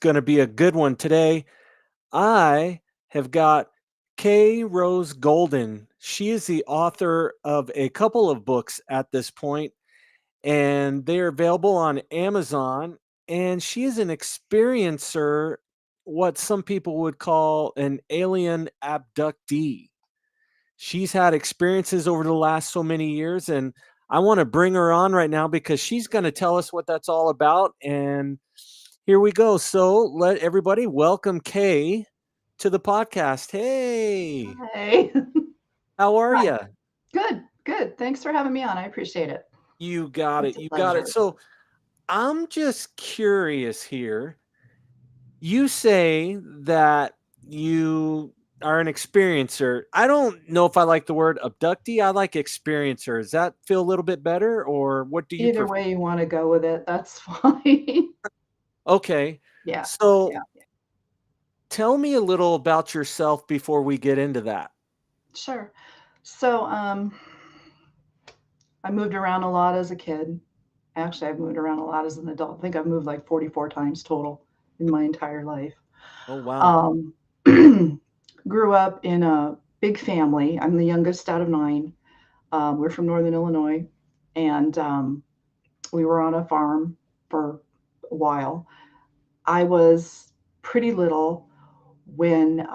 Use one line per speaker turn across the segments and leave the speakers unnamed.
going to be a good one today. I have got Kay Rose Golden. She is the author of a couple of books at this point, and they are available on Amazon. And she is an experiencer, what some people would call an alien abductee. She's had experiences over the last so many years, and I want to bring her on right now because she's going to tell us what that's all about. And here we go. So let everybody welcome Kay to the podcast. Hey,
Hey.
how are
Hi.
you?
Good, good. Thanks for having me on. I appreciate it.
You got it.
It's a
You got it.
pleasure.
So I'm just curious here. You say that you are an experiencer. I don't know if I like the word abductee. I like experiencer. Does that feel a little bit better, or what do you
Either
prefer?
way you want to go with it, that's fine.
Okay.
Yeah,
So
yeah,
tell me a little about yourself before we get into that.
sure. So, I moved around a lot as a kid. Actually, I've moved around a lot as an adult. I think I've moved like 44 times total in my entire life.
Oh, wow.
Um, Grew up in a big family. I'm the youngest out of nine. We're from Northern Illinois, and we were on a farm for a while. I was pretty little when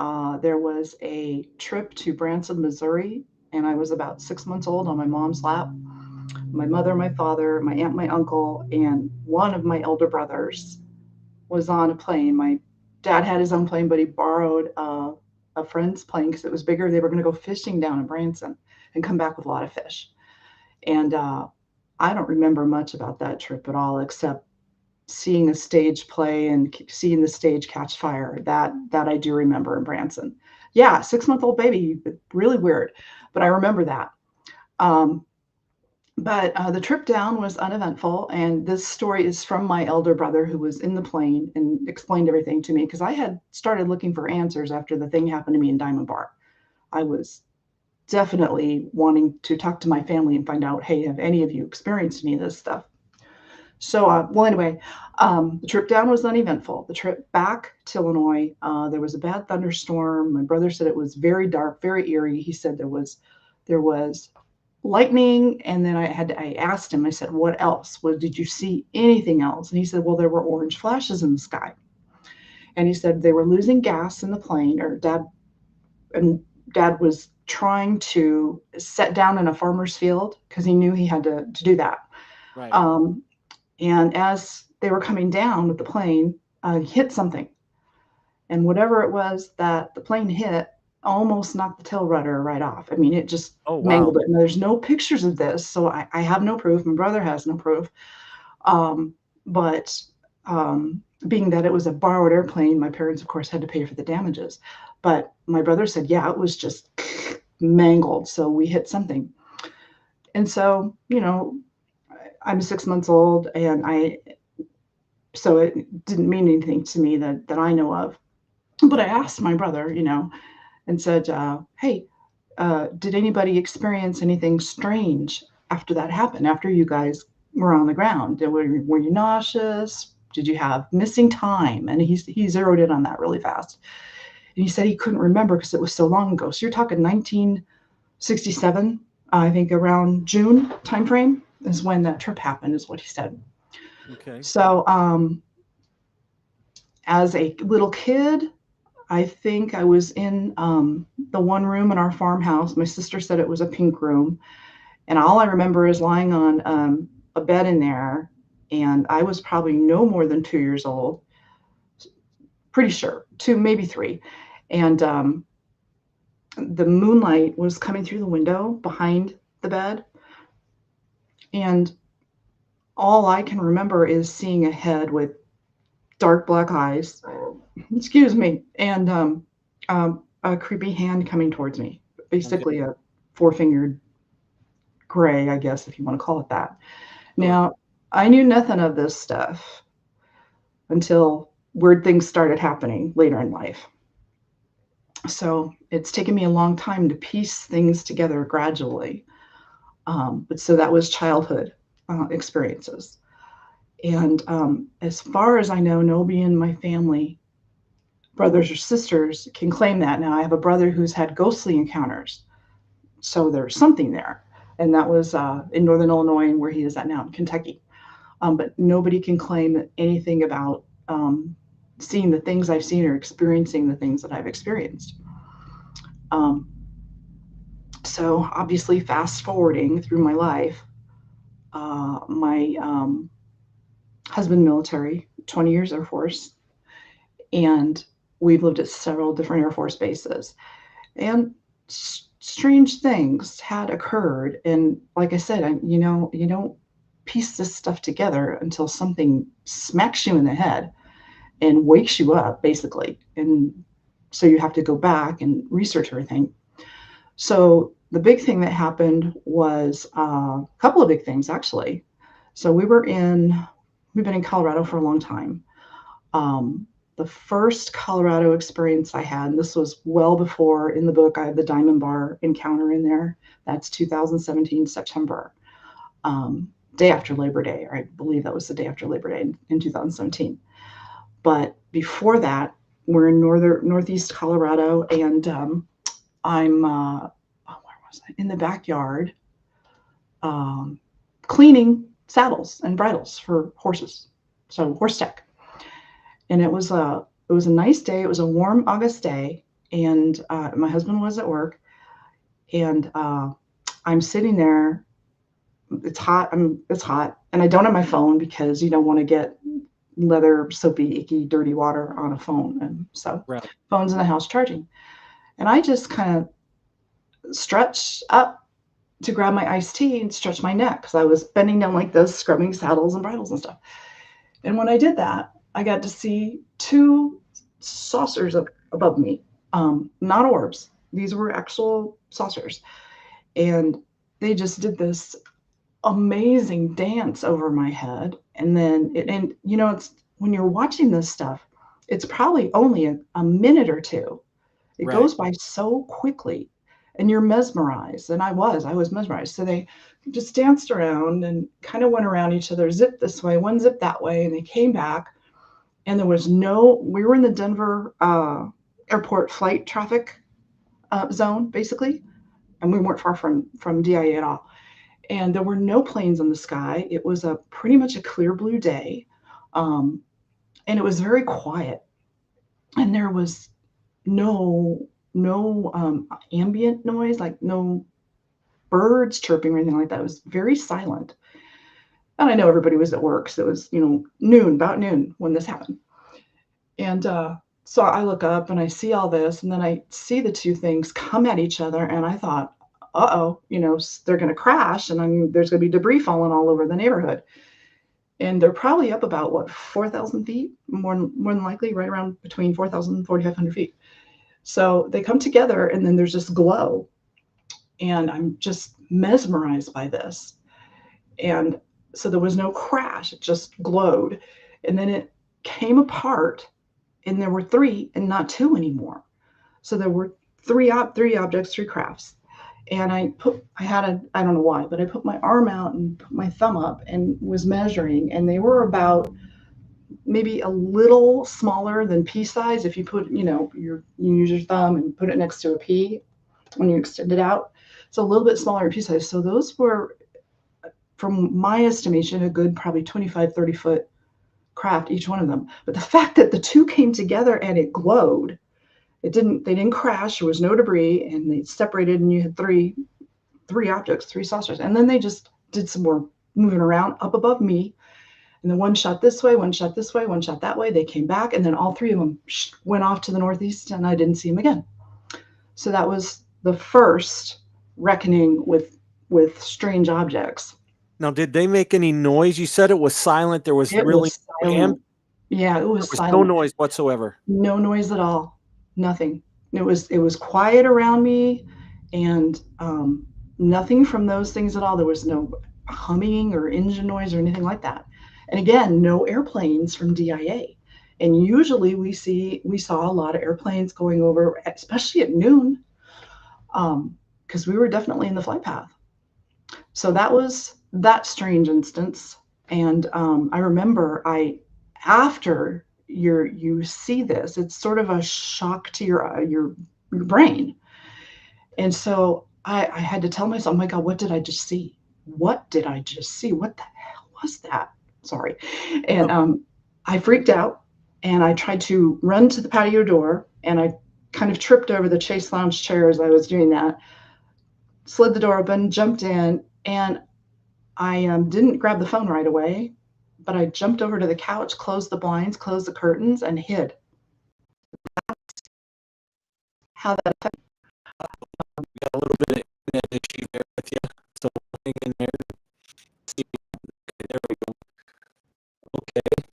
there was a trip to Branson, Missouri, and I was about 6 months old on my mom's lap. My mother, my father, my aunt, my uncle, and one of my elder brothers was on a plane. My dad had his own plane, but he borrowed a friend's plane because it was bigger. They were going to go fishing down in Branson and come back with a lot of fish. And I don't remember much about that trip at all, except seeing a stage play and seeing the stage catch fire. That I do remember in Branson. Yeah, 6 month old baby, really weird, but I remember that. Um, but the trip down was uneventful, and this story is from my elder brother who was in the plane and explained everything to me because I had started looking for answers after the thing happened to me in Diamond Bar. I was definitely wanting to talk to my family and find out, hey, have any of you experienced any of this stuff? So, well, anyway, the trip down was uneventful. The trip back to Illinois, there was a bad thunderstorm. My brother said it was very dark, very eerie. He said there was lightning, and then I asked him. I said, "What else? What did you see? Anything else?" And he said, "Well, there were orange flashes in the sky." And he said they were losing gas in the plane, or and Dad was trying to set down in a farmer's field because he knew he had to do that.
Right.
Um, and as they were coming down with the plane, hit something. And whatever it was that the plane hit almost knocked the tail rudder right off. I mean, it just
Oh,
mangled
wow.
it. And there's no pictures of this, so I have no proof. My brother has no proof. Um, but being that it was a borrowed airplane, my parents, of course, had to pay for the damages. But my brother said, yeah, it was just mangled. So we hit something. And so, I'm 6 months old, and so it didn't mean anything to me that I know of. But I asked my brother, and said, "Hey, did anybody experience anything strange after that happened? After you guys were on the ground, were you nauseous? Did you have missing time?" And he zeroed in on that really fast. And he said he couldn't remember because it was so long ago. So you're talking 1967, I think around June timeframe is when that trip happened, is what he said.
Okay.
So as a little kid, I think I was in the one room in our farmhouse. My sister said it was a pink room. And all I remember is lying on a bed in there. And I was probably no more than 2 years old, pretty sure, two, maybe three. And the moonlight was coming through the window behind the bed. And all I can remember is seeing a head with dark black eyes, excuse me, and a creepy hand coming towards me,
Okay.
basically a four-fingered gray, I guess, if you want to call it that.
Sure.
Now, I knew nothing of this stuff until weird things started happening later in life. So it's taken me a long time to piece things together gradually. But so that was childhood experiences. And as far as I know, nobody in my family, brothers or sisters, can claim that. Now, I have a brother who's had ghostly encounters. So there's something there. And that was in northern Illinois, and where he is at now in Kentucky. But nobody can claim anything about seeing the things I've seen or experiencing the things that I've experienced. Um, so obviously, fast forwarding through my life, my husband military, 20 years Air Force, and we've lived at several different Air Force bases. And strange things had occurred. And like I said, you don't piece this stuff together until something smacks you in the head and wakes you up, basically. And so you have to go back and research everything. So the big thing that happened was a couple of big things, actually. So we've been in Colorado for a long time. Um, the first Colorado experience I had, and this was well before, in the book, I have the Diamond Bar encounter in there. That's 2017, September, day after Labor Day, or I believe that was the day after Labor Day in 2017. But before that, we're in northeast Colorado, and I'm where was I? In the backyard, um, cleaning saddles and bridles for horses, so horse tech. And it was a nice day. It was a warm August day, and my husband was at work, and I'm sitting there. It's hot. It's hot, and I don't have my phone because you don't want to get leather, soapy, icky, dirty water on a phone, and so
Right.
phone's in the house charging. And I just kind of stretched up to grab my iced tea and stretch my neck because I was bending down like this, scrubbing saddles and bridles and stuff. And when I did that, I got to see two saucers up above me, not orbs. These were actual saucers. And they just did this amazing dance over my head. And then, it's when you're watching this stuff, it's probably only a minute or two. It
Right.
goes by so quickly, and you're mesmerized. And I was mesmerized. So they just danced around and kind of went around each other, zip this way, one zip that way, and they came back. And we were in the Denver airport flight traffic zone, basically, and we weren't far from DIA at all. And there were no planes in the sky. It was a pretty much a clear blue day, um, and it was very quiet. And there was no ambient noise, like no birds chirping or anything like that. It was very silent. And I know everybody was at work, so it was about noon when this happened. And so I look up and I see all this, and then I see the two things come at each other, and I thought, uh-oh, they're going to crash, and there's going to be debris falling all over the neighborhood. And they're probably up about, what, 4,000 feet? More than likely, right around between 4,000 and 4,500 feet. So they come together, and then there's this glow, and I'm just mesmerized by this. And so there was no crash, it just glowed. And then it came apart, and there were three and not two anymore. So there were three objects, three crafts. And I don't know why, but I put my arm out and put my thumb up and was measuring, and they were about maybe a little smaller than pea size. If you put, you use your thumb and put it next to a pea when you extend it out. It's a little bit smaller than pea size. So those were, from my estimation, a good probably 25, 30-foot craft, each one of them. But the fact that the two came together and it glowed, they didn't crash, there was no debris, and they separated, and you had three objects, three saucers. And then they just did some more moving around up above me. And then one shot this way, one shot this way, one shot that way. They came back, and then all three of them went off to the northeast, and I didn't see them again. So that was the first reckoning with strange objects.
Now, did they make any noise? You said it was silent. There was
It
really
was
no
silent. Yeah, it
there
was
was no
silent.
noise whatsoever.
No noise at all. Nothing. It was quiet around me, and nothing from those things at all. There was no humming or engine noise or anything like that. And again, no airplanes from DIA. And usually we saw a lot of airplanes going over, especially at noon, because we were definitely in the flight path. So that was that strange instance. And I remember after you see this, it's sort of a shock to your brain. And so I had to tell myself, oh my God, what did I just see? What did I just see? What the hell was that? Sorry. And
Oh,
I freaked out and I tried to run to the patio door and I kind of tripped over the Chase Lounge chair as I was doing that, slid the door open, jumped in, and I didn't grab the phone right away, but I jumped over to the couch, closed the blinds, closed the curtains, and hid. How that
got a little bit of internet issue there with you. So hang in there. See, there we go. Okay.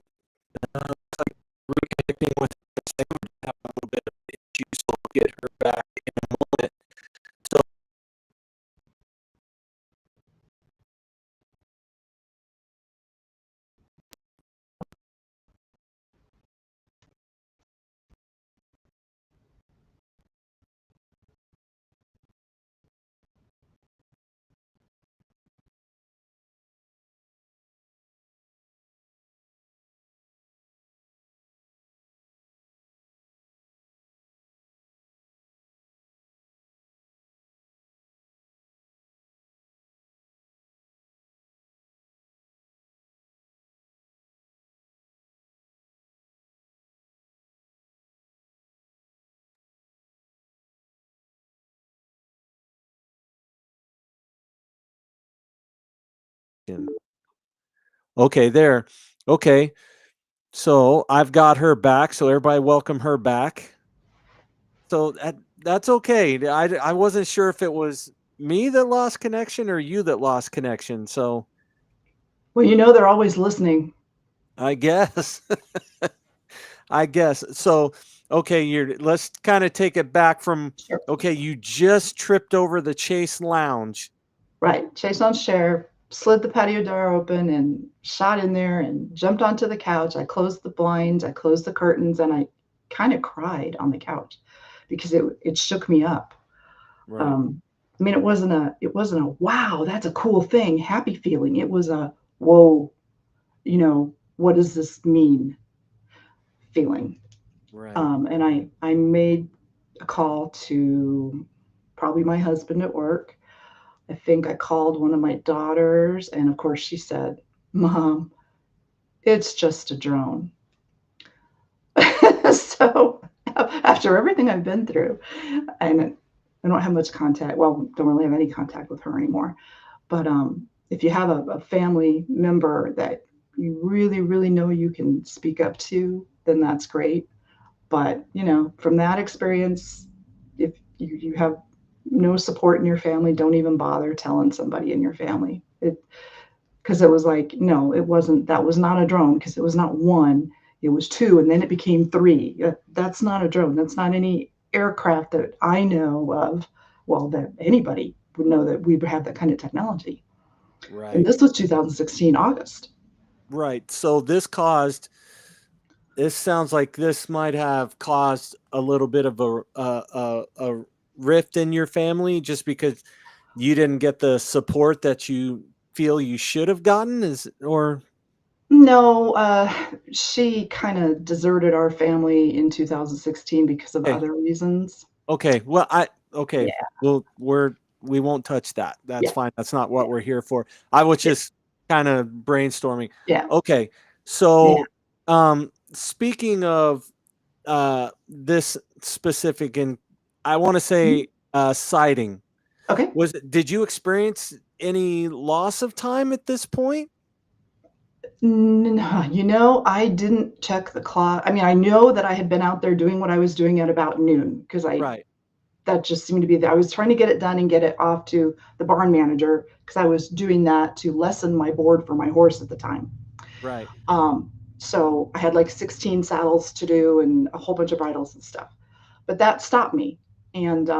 Looks like reconnecting with the same have a little bit of issue, so we'll get her back in a moment. So okay, there. Okay. So I've got her back. So everybody welcome her back. So that's okay. I wasn't sure if it was me that lost connection or you that lost connection. So
well, you know they're always listening.
I guess. I guess. So okay, you're let's kind of take it back from
Sure.
okay, you just tripped over the Chase Lounge.
Right. Chase on chair, slid the patio door open and shot in there and jumped onto the couch. I closed the blinds, I closed the curtains, and I kind of cried on the couch because it shook me up.
Right.
Um, I mean, it wasn't a wow, that's a cool thing, happy feeling. It was a whoa, what does this mean feeling.
Right.
And I made a call to probably my husband at work. I think I called one of my daughters, and of course she said, "Mom, it's just a drone." So after everything I've been through, and I don't have much contact. Well, don't really have any contact with her anymore. But if you have a family member that you really, really know you can speak up to, then that's great. But from that experience, if you have no support in your family, don't even bother telling somebody in your family. Because it was like, no, it wasn't. That was not a drone because it was not one. It was two, and then it became three. That's not a drone. That's not any aircraft that I know of. Well, that anybody would know that we have that kind of technology. And
Right.
this was 2016 August.
Right. So this sounds like this might have caused a little bit of a rift in your family just because you didn't get the support that you feel you should have gotten is or
No, she kind of deserted our family in 2016 because of
okay.
other reasons.
Okay. Well, okay.
Yeah,
We won't touch that. That's
yeah,
fine. That's not what we're here for. I was
yeah,
just kind of brainstorming.
yeah.
Okay.
Yeah.
So, speaking of this specific and I want to
Mhm.
say sighting,
Okay.
did you experience any loss of time at this point?
I didn't check the clock. I mean, I know that I had been out there doing what I was doing at about noon because I
Right.
that just seemed to be I was trying to get it done and get it off to the barn manager because I was doing that to lessen my board for my horse at the time.
Right.
Um, so I had like 16 saddles to do and a whole bunch of bridles and stuff. But that stopped me. And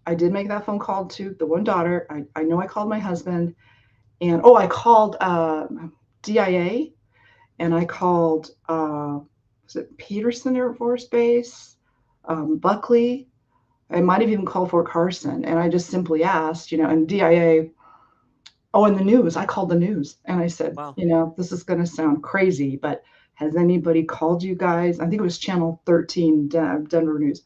I did make that phone call to the one daughter. I know I called my husband. And oh, I called DIA and I called, was it Peterson Air Force Base, Buckley. I might have even called Fort Carson. And I just simply asked, and DIA, Oh, in the news, I called the news and I said,
Wow.
this is going to sound crazy, but has anybody called you guys? I think it was Channel 13, Denver News,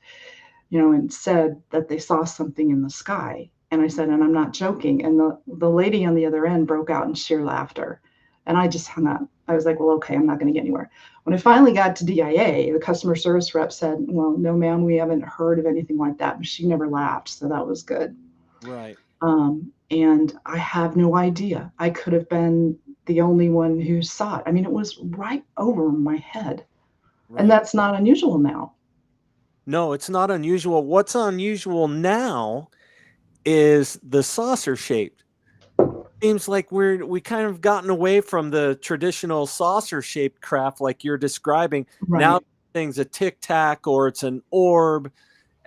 and said that they saw something in the sky. And I said, and I'm not joking. And the lady on the other end broke out in sheer laughter. And I just hung up. I was like, well, okay, I'm not going to get anywhere. When I finally got to DIA, the customer service rep said, well, no, ma'am, we haven't heard of anything like that. But she never laughed. So that was good.
Right.
And I have no idea. I could have been the only one who saw it. I mean, it was right over my head. And
Right.
that's not unusual now.
No, it's not unusual. What's unusual now is the saucer shaped. Seems like we kind of gotten away from the traditional saucer shaped craft like you're describing. Now
Right.
things a tic tac or it's an orb,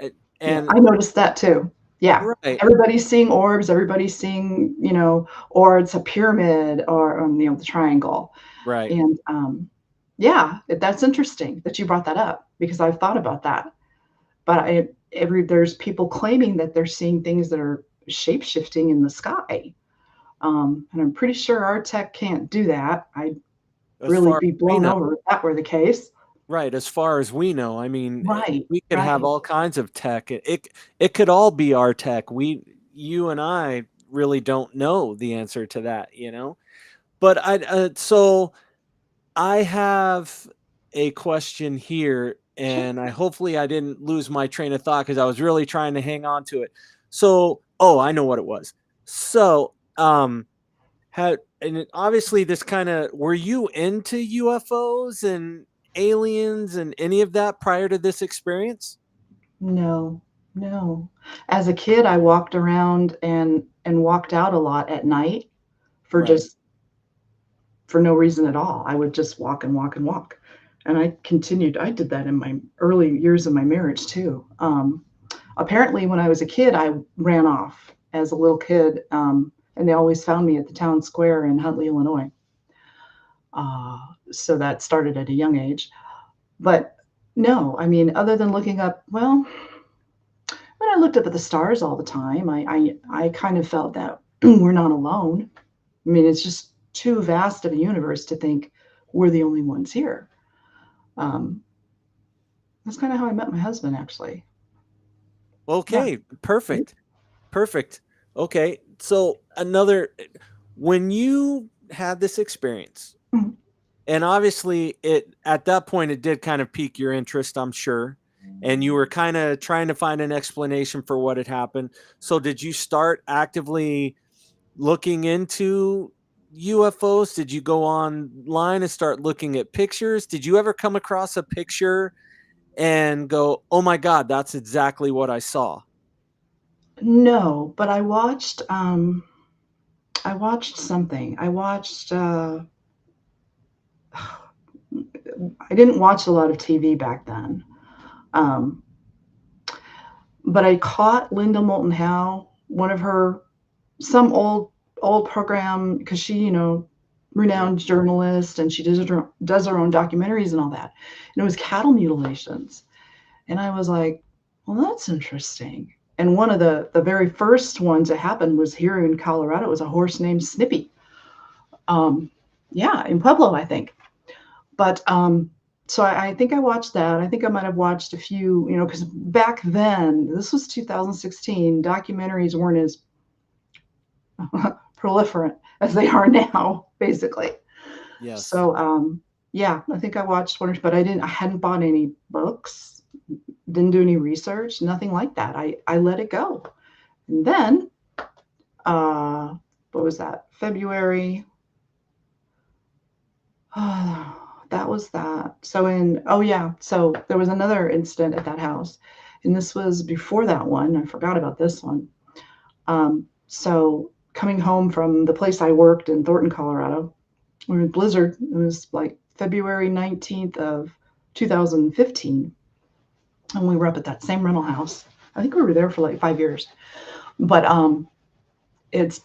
Yeah,
and
I noticed that too. Yeah.
right,
Everybody's seeing orbs, everybody's seeing, or it's a pyramid or, the triangle.
right.
And yeah, that's interesting that you brought that up because I've thought about that. But there's people claiming that they're seeing things that are shape shifting in the sky. And I'm pretty sure our tech can't do that. I'd
As
really
far as
be
we
blown
know,
over if that were the case.
right? As far as we know, I mean,
Right,
we could have
right.
all kinds of tech. It could all be our tech. You and I really don't know the answer to that. But so I have a question here,
Sure.
and hopefully I didn't lose my train of thought because I was really trying to hang on to it. So, oh, I know what it was. So, had and obviously this kind of were you into UFOs and aliens and any of that prior to this experience?
No, no. As a kid, I walked around and walked out a lot at night for
Right.
just for no reason at all. I would just walk and walk and walk. And I continued. I did that in my early years of my marriage too. Apparently, when I was a kid, I ran off as a little kid, and they always found me at the town square in Huntley, Illinois. Uh, so that started at a young age. But no, I mean, other than looking up, well, when I looked up at the stars all the time, I kind of felt that we're not alone. I mean, it's just too vast of a universe to think we're the only ones here. Um, that's kind of how I met my husband, actually. Yeah.
Okay, perfect. Perfect. Okay. So when you had this experience,
Mhm.
and obviously it at that point it did kind of pique your interest, I'm sure, and you were kind of trying to find an explanation for what had happened. So did you start actively looking into UFOs? Did you go online and start looking at pictures? Did you ever come across a picture and go, "Oh my god, that's exactly what I saw"?
No, but I watched something. I didn't watch a lot of TV back then. Um, but I caught Linda Moulton Howe, one of her some old program because she,
Yeah.
renowned journalist and she does her own documentaries and all that. And it was cattle mutilations. And I was like, well, that's interesting. And one of the very first ones that happened was here in Colorado. It was a horse named Snippy. Um, yeah, in Pueblo, I think. But so I think I watched that. I think I might have watched a few, because back then, this was 2016, documentaries weren't as proliferant as they are now, basically.
Yes.
So yeah, I think I watched one, but I hadn't bought any books, didn't do any research, nothing like that. I let it go. And then uh, what was that? February. That was that. Oh yeah, so there was another incident at that house, and this was before that one. I forgot about this one. So coming home from the place I worked in Thornton, Colorado, we were in blizzard. It was like February 19th of 2015, and we were up at that same rental house. I think we were there for like 5 years, but it's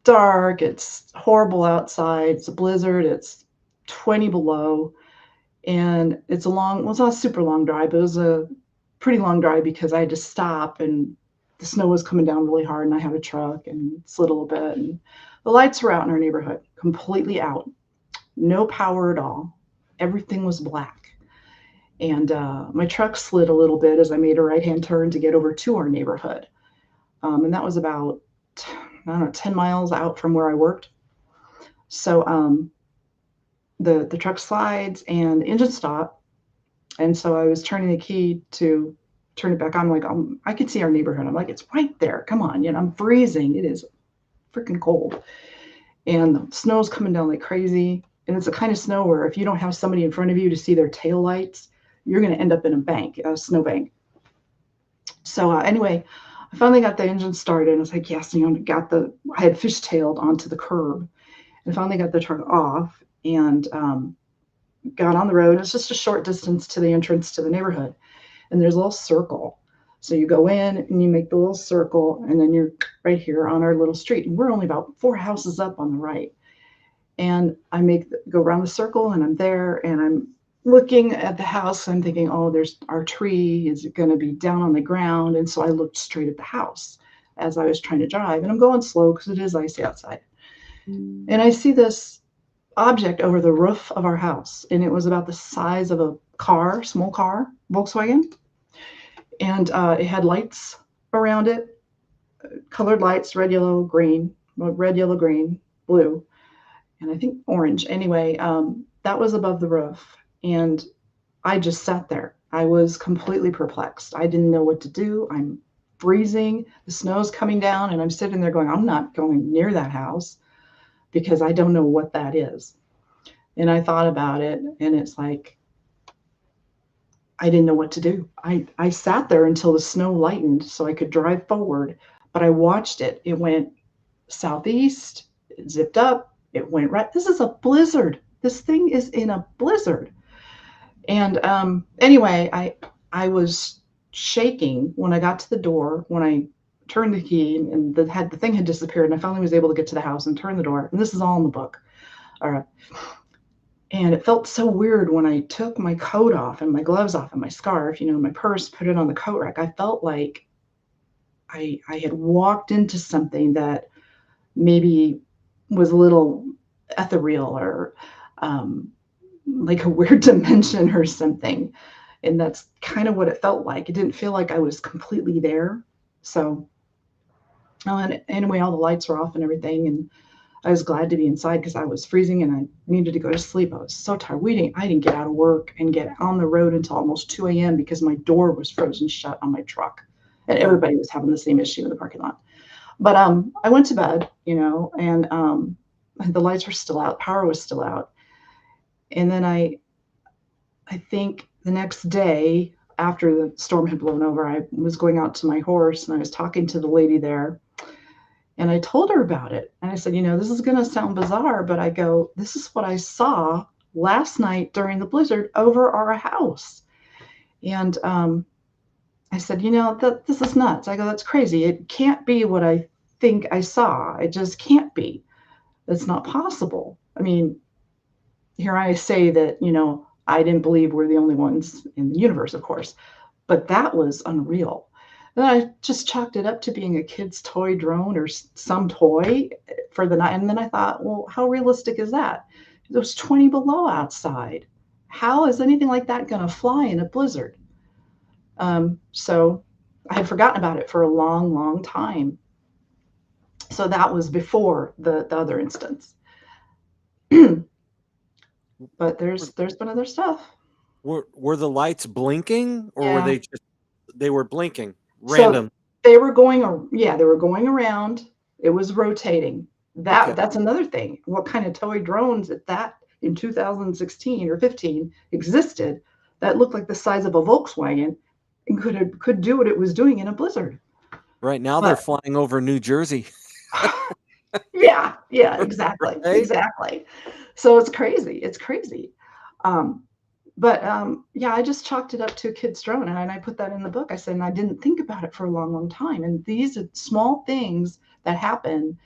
dark. It's horrible outside. It's a blizzard. It's 20 below, and it's a long. Well, it's not a super long drive, but it was a pretty long drive because I had to stop and the snow was coming down really hard, and I had a truck and slid a little bit. And the lights were out in our neighborhood, completely out, no power at all. Everything was black. And my truck slid a little bit as I made a right-hand turn to get over to our neighborhood. And that was about, I don't know, 10 miles out from where I worked. So the truck slides and the engine stopped. And so I was turning the key to turn it back on. Like, I could see our neighborhood. I'm like, it's right there. Come on. I'm freezing. It is freaking cold. And the snow's coming down like crazy. And it's the kind of snow where if you don't have somebody in front of you to see their tail lights, you're going to end up in a snowbank. So anyway, I finally got the engine started. And I was like, yes, I had fishtailed onto the curb and finally got the truck off and got on the road. It's just a short distance to the entrance to the neighborhood. And there's a little circle. So you go in and you make the little circle, and then you're right here on our little street. And we're only about 4 houses up on the right. And I go around the circle, and I'm there, and I'm looking at the house. I'm thinking, oh, there's our tree. Is it going to be down on the ground? And so I looked straight at the house as I was trying to drive. And I'm going slow because it is icy outside. And I see this object over the roof of our house, and it was about the size of a small car, Volkswagen, and it had lights around it, colored lights, red, yellow, green, blue, and I think orange. Anyway, that was above the roof, and I just sat there. I was completely perplexed. I didn't know what to do. I'm freezing. The snow's coming down, and I'm sitting there going, I'm not going near that house because I don't know what that is. And I thought about it, and it's like, I didn't know what to do. I sat there until the snow lightened so I could drive forward, but I watched it. It went southeast, it zipped up, it went right. This is a blizzard. This thing is in a blizzard. And anyway, I was shaking when I got to the door, when I turned the key, and the thing had disappeared, and I finally was able to get to the house and turn the door. And this is all in the book. All right. And it felt so weird when I took my coat off and my gloves off and my scarf, my purse, put it on the coat rack. I felt like I had walked into something that maybe was a little ethereal or like a weird dimension or something. And that's kind of what it felt like. It didn't feel like I was completely there. So and anyway, all the lights were off and everything. And I was glad to be inside because I was freezing and I needed to go to sleep. I was so tired. I didn't get out of work and get on the road until almost 2 a.m. because my door was frozen shut on my truck. And everybody was having the same issue in the parking lot. But I went to bed, and the lights were still out. Power was still out. And then I think the next day after the storm had blown over, I was going out to my horse and I was talking to the lady there. And I told her about it. And I said, this is going to sound bizarre, but I go, this is what I saw last night during the blizzard over our house. And I said, this is nuts. I go, that's crazy. It can't be what I think I saw. It just can't be. That's not possible. I mean, here I say that, I didn't believe we're the only ones in the universe, of course, but that was unreal. Then I just chalked it up to being a kid's toy drone or some toy for the night. And then I thought, well, how realistic is that? It was 20 below outside. How is anything like that going to fly in a blizzard? So I had forgotten about it for a long, long time. So that was before the other instance. But there's been other stuff.
Were the lights blinking, or
Yeah.
were they were blinking random?
So they were going around. It was rotating. That's another thing. What kind of toy drones that in 2016 or 15 existed that looked like the size of a Volkswagen and could do what it was doing in a blizzard?
Right now they're flying over New Jersey.
Yeah, exactly. Right? Exactly. So it's crazy. Yeah, I just chalked it up to a kid's drone, and I put that in the book. I said, and I didn't think about it for a long, long time. And these are small things that happen.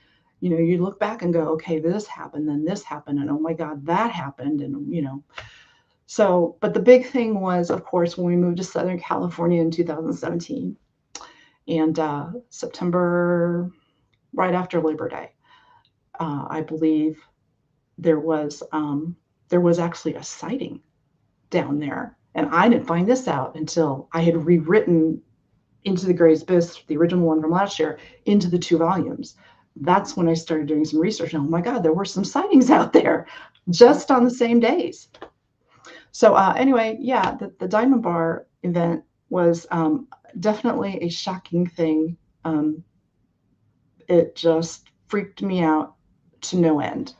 You look back and go, okay, this happened, then this happened, and oh my God, that happened, and So, but the big thing was, of course, when we moved to Southern California in 2017, And September, right after Labor Day, I believe there was um, there was actually a sighting down there, and I didn't find this out until I had rewritten Into the Gray's Abyss, the original one from last year, into the two volumes. That's when I started doing some research. And oh my God, there were some sightings out there
Oh,
just on the same days. So anyway, yeah, the Diamond Bar event was definitely a shocking thing. Um, it just freaked me out to no end.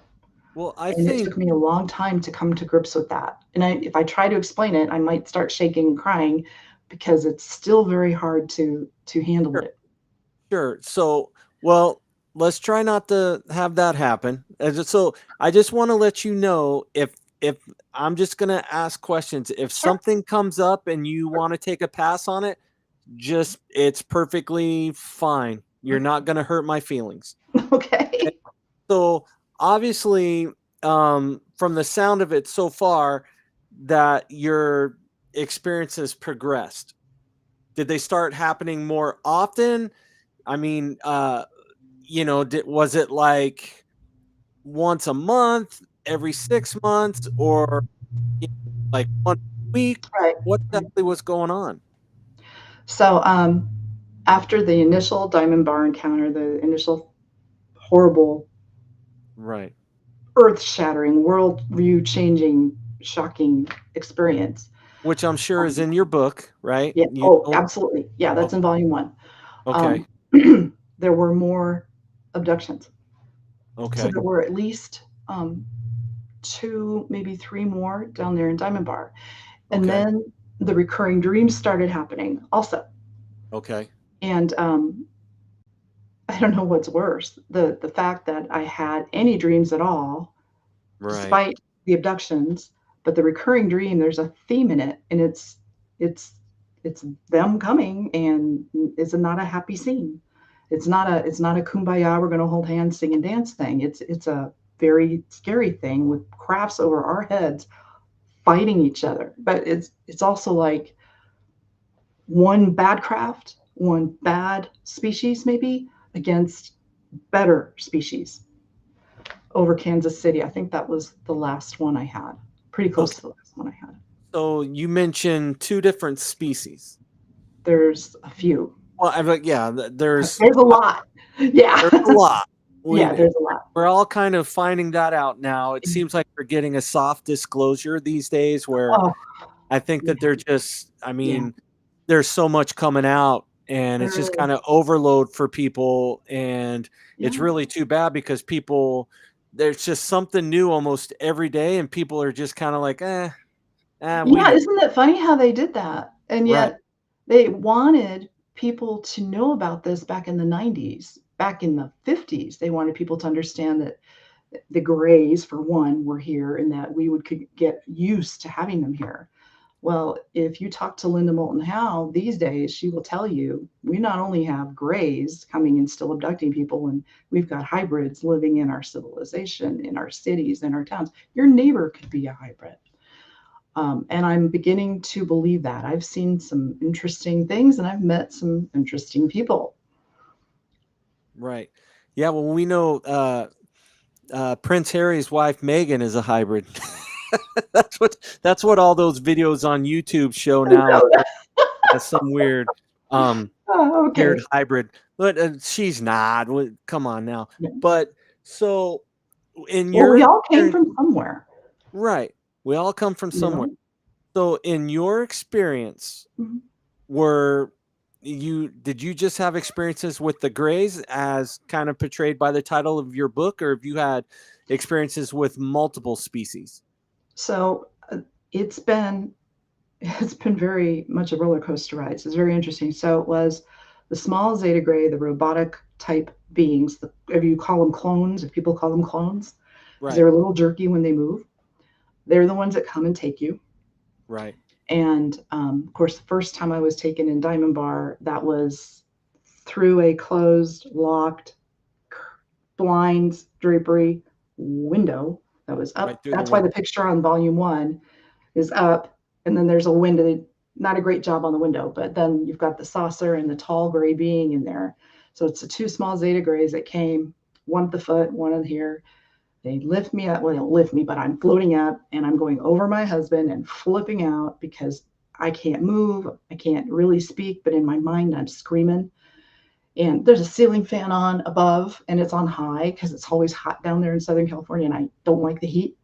well, I
And it
think
took me a long time to come to grips with that. And if I try to explain it, I might start shaking and crying because it's still very hard to handle
sure,
it.
sure. So, well, let's try not to have that happen. So, I just want to let you know if I'm just gonna ask questions. If
Sure.
something comes up and you want to take a pass on it, just it's perfectly fine. You're not gonna hurt my feelings. Okay?
Okay.
So obviously, from the sound of it so far, that your experience has progressed. Did they start happening more often? I mean, was it like once a month, every 6 months, or you like one week?
Right.
What
Right.
exactly was going on?
So after the initial Diamond Bar encounter, the initial horrible,
Right.
earth shattering, world view changing, shocking experience.
Which I'm sure is
Um,
in your book, right?
yeah.
You
Oh,
don't.
absolutely. Yeah,
Oh,
that's in volume one.
okay.
Um, there were more abductions. So
Okay.
there were at least two, maybe three more down there in Diamond Bar. And
Okay.
then the recurring dreams started happening also.
Okay.
And I don't know what's worse, the fact that I had any dreams at all,
Right.
despite the abductions, but the recurring dream, there's a theme in it, and it's it's them coming, and it's not a happy scene. It's not a kumbaya, we're gonna hold hands, sing and dance thing. It's a very scary thing with crafts over our heads fighting each other. But it's also like one bad craft, one bad species maybe against better species over Kansas City. I think that was the last one I had. Pretty close
Okay.
to the last one I had.
So you mentioned two different species.
There's a few.
Well, I like yeah,
There's a lot. Yeah.
there's a lot.
Yeah,
We
there's a lot.
we're all kind of finding that out now. It seems like we're getting a soft disclosure these days where
Oh,
I think
yeah.
that they're just I
Yeah.
mean, there's so much coming out and
There
it's just
really is.
kind of overload for people and it's
Yeah.
really too bad because people there's just something new almost every day and people are just kind of like, we
Yeah,
know.
isn't it funny how they did that? And
Right.
yet they wanted people to know about this back in the 90s, back in the 50s. They wanted people to understand that the Greys, for one, were here and that we would could get used to having them here. Well, if you talk to Linda Moulton Howe these days, she will tell you we not only have Greys coming and still abducting people, and we've got hybrids living in our civilization, in our cities, in our towns. Your neighbor could be a hybrid. And I'm beginning to believe that. I've seen some interesting things and I've met some interesting people.
Right. Yeah, well we know Prince Harry's wife Meghan is a hybrid. That's what all those videos on YouTube show now. As some weird, um,
Oh,
weird
okay.
hybrid, but she's not. Come on now.
Yeah.
But so in
Well,
your
we all came
experience,
from somewhere,
right? We all come from
you
somewhere.
know?
So in your experience,
Mhm.
were did you just have experiences with the Greys as kind of portrayed by the title of your book, or have you had experiences with multiple species?
So it's been it's been very much a roller coaster ride. So it's very interesting. So it was the small Zeta Gray, the robotic type beings. If you call them clones, if people call them clones, because
Right,
they're a little jerky when they move, they're the ones that come and take you.
right,
And of course, the first time I was taken in Diamond Bar, that was through a closed, locked, blinds, drapery window that was
right
up.
through the
That's why
window.
the picture on volume one is up, and then there's a window not a great job on the window, but then you've got the saucer and the tall gray being in there. So it's the two small Zeta grays that came, one at the foot, one in here. They lift me up. Well, they don't lift me, but I'm floating up and I'm going over my husband and flipping out because I can't move. I can't really speak, but in my mind, I'm screaming. And there's a ceiling fan on above and it's on high because it's always hot down there in Southern California and I don't like the heat.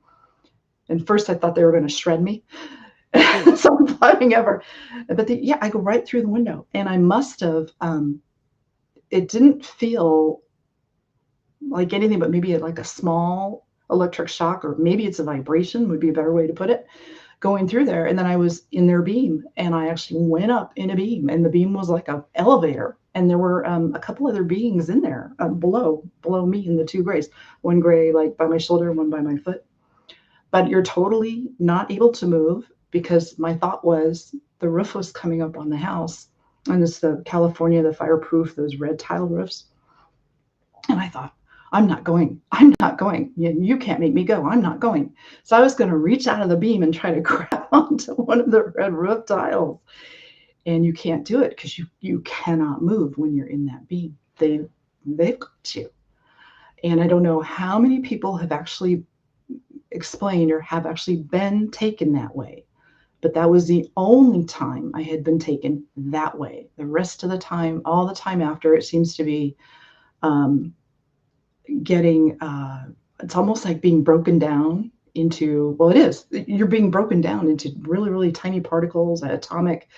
And first I thought they were going to shred me. So I'm climbing over. But yeah, I go right through the window and I must have, it didn't feel like anything but maybe like a small electric shock, or maybe it's a vibration would be a better way to put it, going through there. And then I was in their beam and I actually went up in a beam and the beam was like an elevator. And there were a couple other beings in there below me in the two grays, one gray like by my shoulder, one by my foot. But you're totally not able to move because my thought was the roof was coming up on the house. And it's the California, the fireproof, those red tile roofs. And I thought, I'm not going. I'm not going. You can't make me go. I'm not going. So I was going to reach out of the beam and try to grab onto one of the red roof tiles. And you can't do it because you cannot move when you're in that beam. They've got you. And I don't know how many people have actually explained or have actually been taken that way. But that was the only time I had been taken that way. The rest of the time, all the time after, it seems to be getting, it's almost like being broken down into, well, it is. You're being broken down into really, really tiny particles, atomic,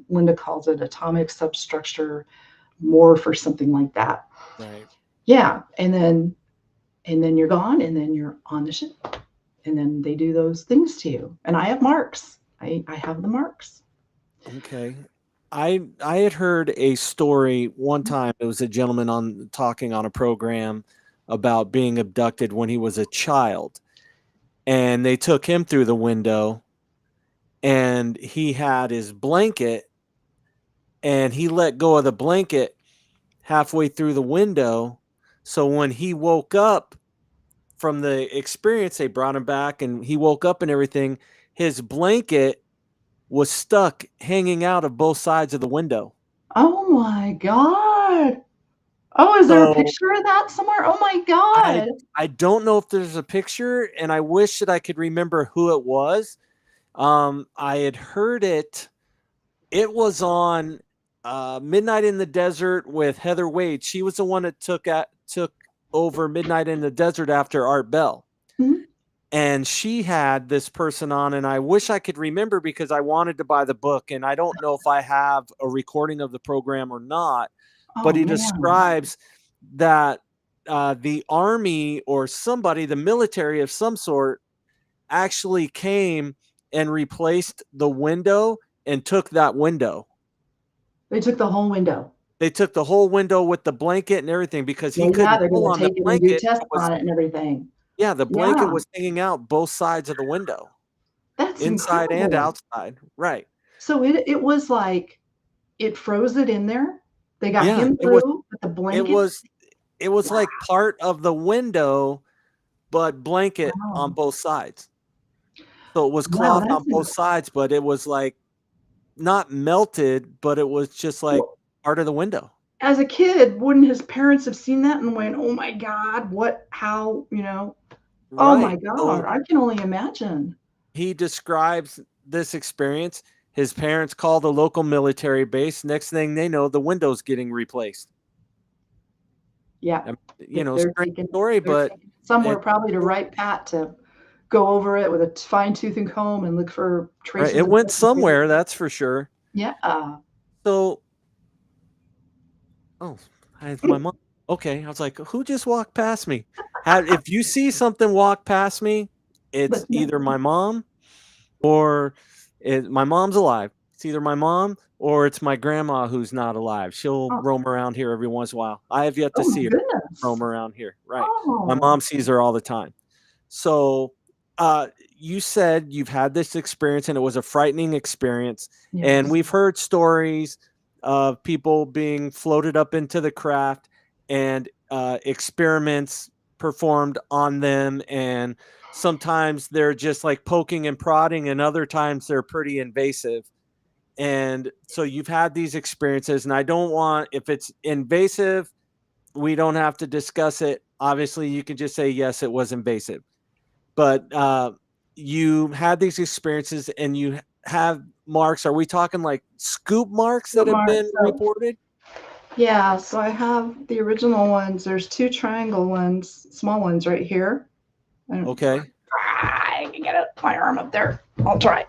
Linda calls it atomic substructure, morph or something like that.
Right.
Yeah. And then you're gone and then you're on the ship. And then they do those things to you. And I have marks. I have the marks.
Okay. I had heard a story one time. It was a gentleman on talking on a program about being abducted when he was a child, and they took him through the window, and he had his blanket, and he let go of the blanket halfway through the window. So when he woke up from the experience, they brought him back, and he woke up and everything. His blanket was stuck hanging out of both sides of the window.
Oh my God. Oh, is there a
So
picture of that somewhere? Oh my
I
God.
I don't know if there's a picture, and I wish that I could remember who it was. I had heard it. It was on Midnight in the Desert with Heather Wade. She was the one that took over Midnight in the Desert after Art Bell.
Mhm.
And she had this person on, and I wish I could remember because I wanted to buy the book, and I don't know if I have a recording of the program or not. But
Oh
he
man.
describes that the army or somebody, the military of some sort, actually came and replaced the window and took that window.
They took the whole window.
They took the whole window with the blanket and everything because he
Well, yeah,
couldn't
they're
pull
going to
on the
take it and do
blanket.
tests
It was
on it and everything.
Yeah, the blanket
Yeah,
was hanging out both sides of the window,
that's
inside and
incredible.
outside. Right.
So it was like it froze it in there. They got
Yeah,
him through, but the
it
blanket.
was it was
Wow.
like part of the window, but blanket on both sides. So it was
Wow,
cloth on
that's
both sides, but it was like not melted, but it was just like
well,
part of the window.
as a kid, wouldn't his parents have seen that and went, "Oh my God, what? How? Oh my
Right.
God,
So
I can only imagine."
he describes this experience. His parents call the local military base. Next thing they know, the window's getting replaced.
Yeah, they're
Strange
taking
story,
they're
but
taking somewhere
it
probably to write Pat to go over it with a fine tooth and comb and look for
right.
traces
It
of
went
blood.
somewhere, that's for sure.
Yeah.
So, oh, it's my mom. Okay, I was like, who just walked past me? If you see something walk past me, it's
But yeah.
either my mom or my mom's alive. It's either my mom or it's my grandma who's not alive. She'll
Oh,
roam around here every once in a while. I have yet to
oh my
see her
goodness.
roam around here. Right. My
Oh,
mom sees her all the time. So, you said you've had this experience and it was a frightening experience. And
yes.
we've heard stories of people being floated up into the craft and experiments performed on them. And sometimes they're just like poking and prodding, and other times they're pretty invasive. And so you've had these experiences, and I don't want, if it's invasive, we don't have to discuss it. Obviously, you can just say, yes, it was invasive. But you had these experiences and you have marks. Are we talking like scoop marks that have
Mark.
been
So
reported?
yeah, so I have the original ones. There's two triangle ones, small ones right here.
Okay.
I can get my arm up there. I'll try.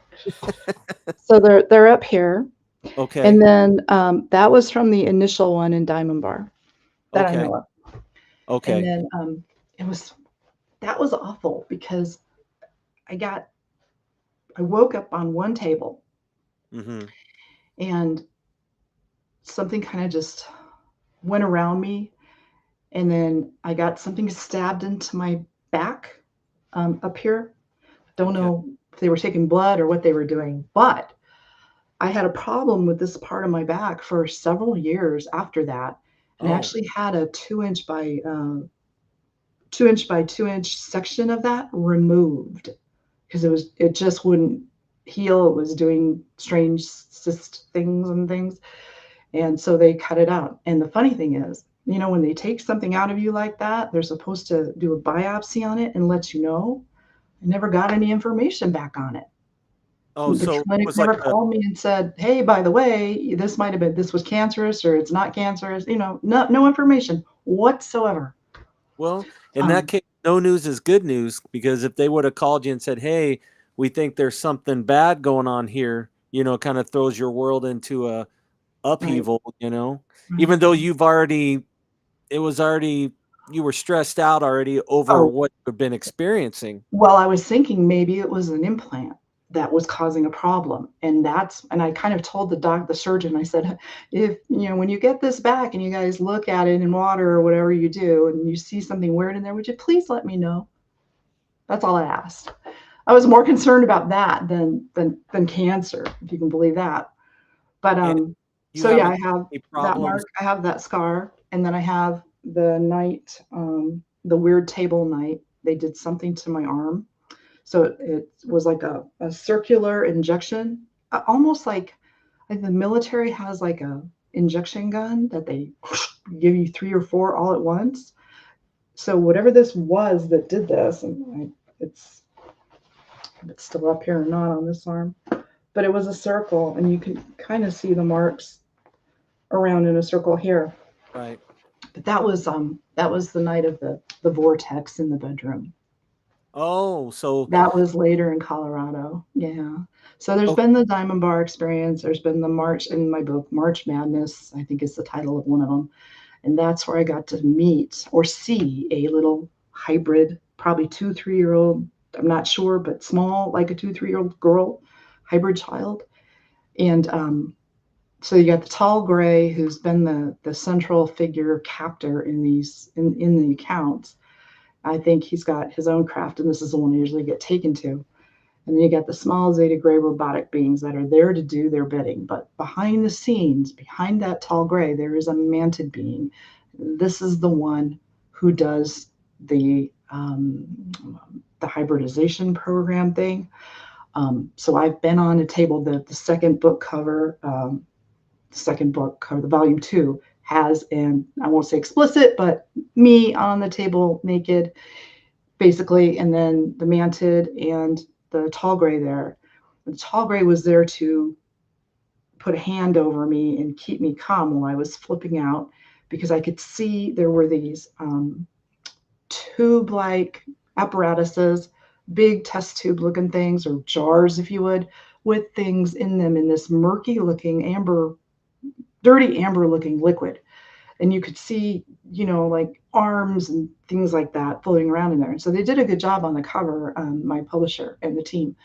So they're up here, and
Okay.
then that was from the initial one in Diamond Bar that I
Okay.
know of. And
Okay.
then it was that was awful because I got I woke up on one table
Hmm.
and something kind of just went around me, and then I got something stabbed into my back up here. Don't
Okay.
know if they were taking blood or what they were doing, but I had a problem with this part of my back for several years after that, and I
Oh.
actually had a 2 inch by 2 inch section of that removed because it just wouldn't heal. It was doing strange cyst things and things, and so they cut it out. And the funny thing is, when they take something out of you like that, they're supposed to do a biopsy on it and let you know. I never got any information back on it.
Oh,
The
so it
clinic
was like
never called me and said, "Hey, by the way, this was cancerous or it's not cancerous." No information whatsoever.
well, in that
Um,
case, no news is good news, because if they would have called you and said, "Hey, we think there's something bad going on here," kind of throws your world into a
right,
upheaval,
right.
even though it was already, you were stressed out already over
Oh,
what you've been experiencing.
well, I was thinking maybe it was an implant that was causing a problem, and I kind of told the surgeon. I said, if when you get this back and you guys look at it in water or whatever you do, and you see something weird in there, would you please let me know? That's all I asked. I was more concerned about that than cancer, if you can believe that. But
And you
so yeah,
haven't
I have
had any
that
problems.
mark, I have that scar, and then I have the night, the weird table night. They did something to my arm, so it was like a circular injection, almost like the military has like a injection gun that they give you three or four all at once. So whatever this was that did this, and it's if it's still up here or not on this arm, but it was a circle, and you can kind of see the marks around in a circle here.
Right.
But that was the night of the vortex in the bedroom.
Oh, so
That was later in Colorado. Yeah. So there's
oh,
been the Diamond Bar experience. There's been the March in my book, March Madness, I think is the title of one of them. And that's where I got to meet or see a little hybrid, probably 2, 3 year old. I'm not sure, but small, like a 2, 3 year old girl, hybrid child. And so you got the tall gray who's been the central figure captor in in the accounts. I think he's got his own craft, and this is the one I usually get taken to. And then you got the small Zeta Gray robotic beings that are there to do their bidding. But behind the scenes, behind that tall gray, there is a mantid being. This is the one who does the hybridization program thing. So I've been on a table. The second book cover, second book cover, the volume 2 has, and I won't say explicit, but me on the table naked, basically, and then the mantid and the tall gray there. The tall gray was there to put a hand over me and keep me calm while I was flipping out because I could see there were these tube like apparatuses, big test tube looking things, or jars, if you would, with things in them in this murky looking amber, dirty amber looking liquid. And you could see, like arms and things like that floating around in there. And so they did a good job on the cover, my publisher and the team,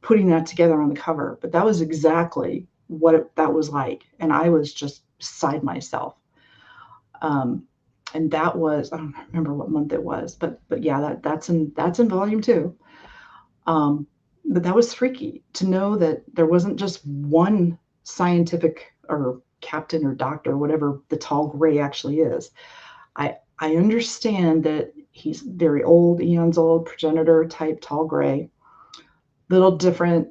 putting that together on the cover. But that was exactly what that was like. And I was just beside myself. Um, and that was, I don't remember what month it was, but yeah, that's in volume 2. Um, but that was freaky to know that there wasn't just one scientific or captain or doctor, whatever the tall gray actually is. I understand that he's very old, eons old, progenitor type tall gray, little different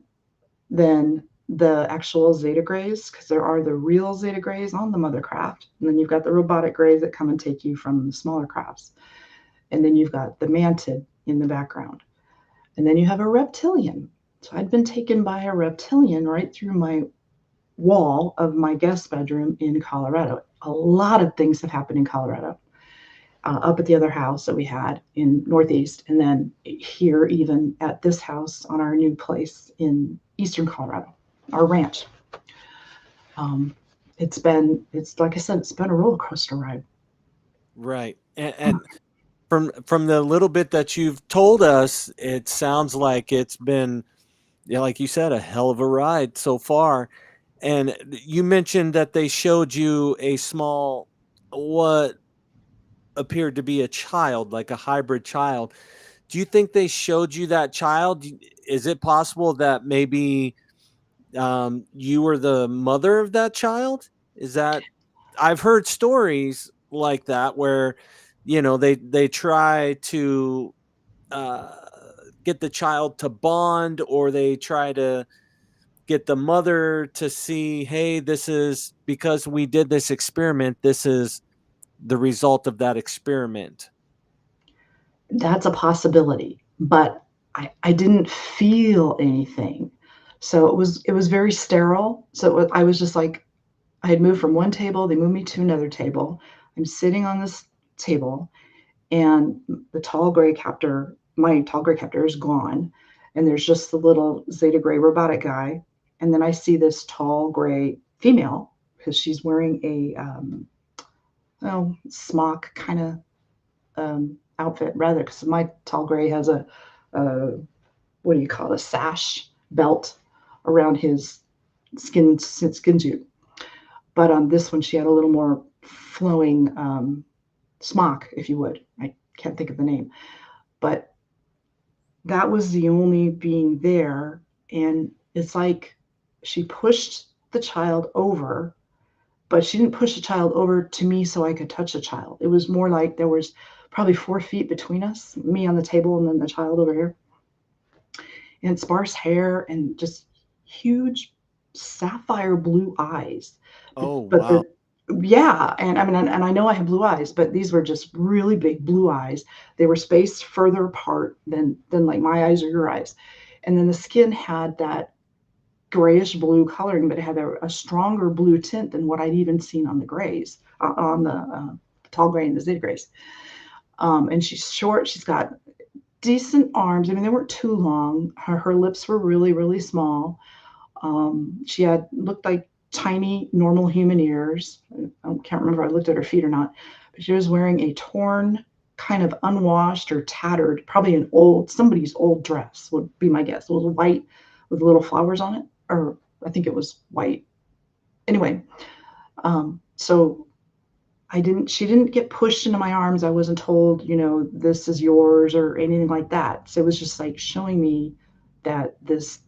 than the actual Zeta Grays, because there are the real Zeta Grays on the mother craft, and then you've got the robotic Grays that come and take you from the smaller crafts, and then you've got the mantid in the background, and then you have a reptilian. So I'd been taken by a reptilian right through my wall of my guest bedroom in Colorado. A lot of things have happened in Colorado. Up at the other house that we had in Northeast, and then here, even at this house on our new place in Eastern Colorado, our ranch. Um, it's like I said, it's been a roller coaster ride.
Right. And from the little bit that you've told us, it sounds like it's been, yeah, like you said, a hell of a ride so far. And you mentioned that they showed you a small, what appeared to be a child, like a hybrid child. Do you think they showed you that child? Is it possible that maybe you were the mother of that child? Is that, I've heard stories like that where, they try to uh, get the child to bond, or they try to get the mother to see, hey, this is because we did this experiment. This is the result of that experiment.
That's a possibility, but I didn't feel anything. So it was very sterile. So I was just like, I had moved from one table, they moved me to another table. I'm sitting on this table, and the tall gray captor, my tall gray captor is gone, and there's just the little Zeta Gray robotic guy, and then I see this tall gray female because she's wearing a smock kind of outfit rather, because my tall gray has a what do you call it, a sash belt around his skin suit, but on this one she had a little more flowing smock, if you would. I can't think of the name, but that was the only being there. And it's like she pushed the child over, but she didn't push the child over to me so I could touch the child. It was more like there was probably 4 feet between us, me on the table and then the child over here, and sparse hair and just huge sapphire blue eyes. But
Oh,
but
wow.
the yeah, and I mean, and I know I have blue eyes, but these were just really big blue eyes. They were spaced further apart than like my eyes or your eyes. And then the skin had that grayish blue coloring, but it had a stronger blue tint than what I'd even seen on the grays, on the tall gray and the zeta grays. And she's short. She's got decent arms. I mean, they weren't too long. Her lips were really, really small. She had looked like tiny, normal human ears. I can't remember if I looked at her feet or not, but she was wearing a torn, kind of unwashed or tattered, probably somebody's old dress would be my guess. It was white with little flowers on it, or I think it was white. Anyway, so she didn't get pushed into my arms. I wasn't told, this is yours or anything like that. So it was just like showing me that this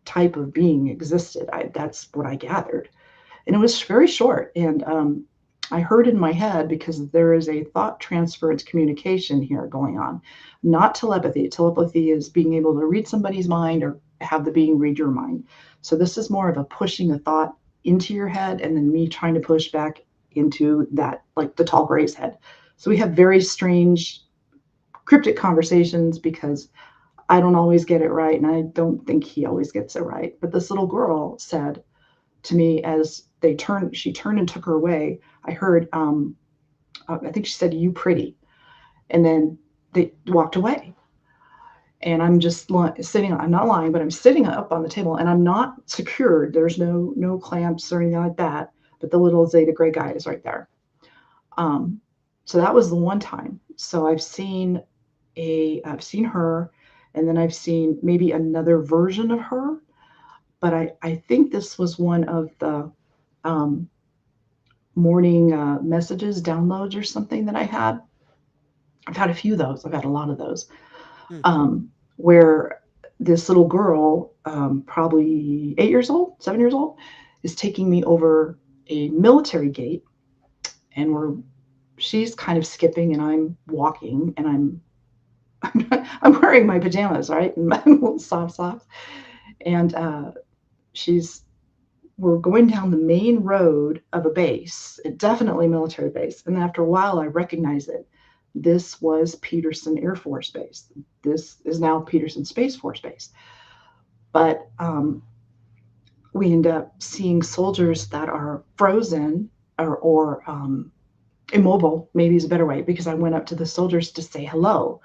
type of being existed. That's what I gathered. And it was very short. And I heard in my head, because there is a thought transference communication here going on, not telepathy. Telepathy is being able to read somebody's mind or have the being read your mind. So this is more of a pushing a thought into your head and then me trying to push back into that, like the tall gray's head. So we have very strange cryptic conversations because I don't always get it right, and I don't think he always gets it right. But this little girl said to me as she turned and took her away. I heard, I think she said, "You pretty," and then they walked away. And I'm just sitting. I'm not lying, but I'm sitting up on the table, and I'm not secured. There's no clamps or anything like that. But the little Zeta Gray guy is right there. Um, so that was the one time. So I've seen her, and then I've seen maybe another version of her, but I think this was one of the um, morning messages, downloads, or something that I had. I've had a few of those. I've had a lot of those,
Hmm.
where this little girl, probably 8 years old, 7 years old, is taking me over a military gate, and she's kind of skipping, and I'm walking, and I'm wearing my pajamas, right, and my little soft socks, and she's we're going down the main road of a base, definitely military base. And after a while, I recognized it. This was Peterson Air Force Base. This is now Peterson Space Force Base. But we end up seeing soldiers that are frozen or immobile, maybe is a better way, because I went up to the soldiers to say hello.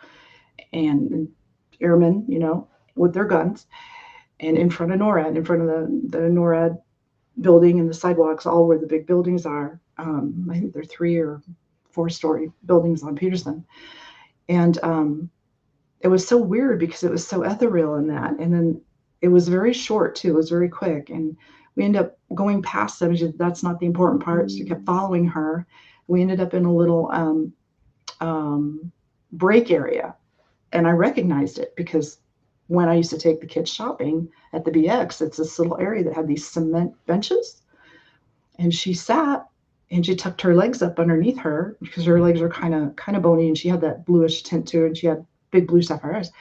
And airmen, with their guns, and in front of NORAD, in front of the NORAD building and the sidewalks, all where the big buildings are. I think they're 3 or 4 story buildings on Peterson. And it was so weird because it was so ethereal in that. And then it was very short too. It was very quick. And we ended up going past them. That's not the important part. So we kept following her. We ended up in a little break area. And I recognized it because when I used to take the kids shopping at the BX, it's this little area that had these cement benches. And she sat and she tucked her legs up underneath her because her legs were kind of bony, and she had that bluish tint to her, and she had big blue sapphire eyes.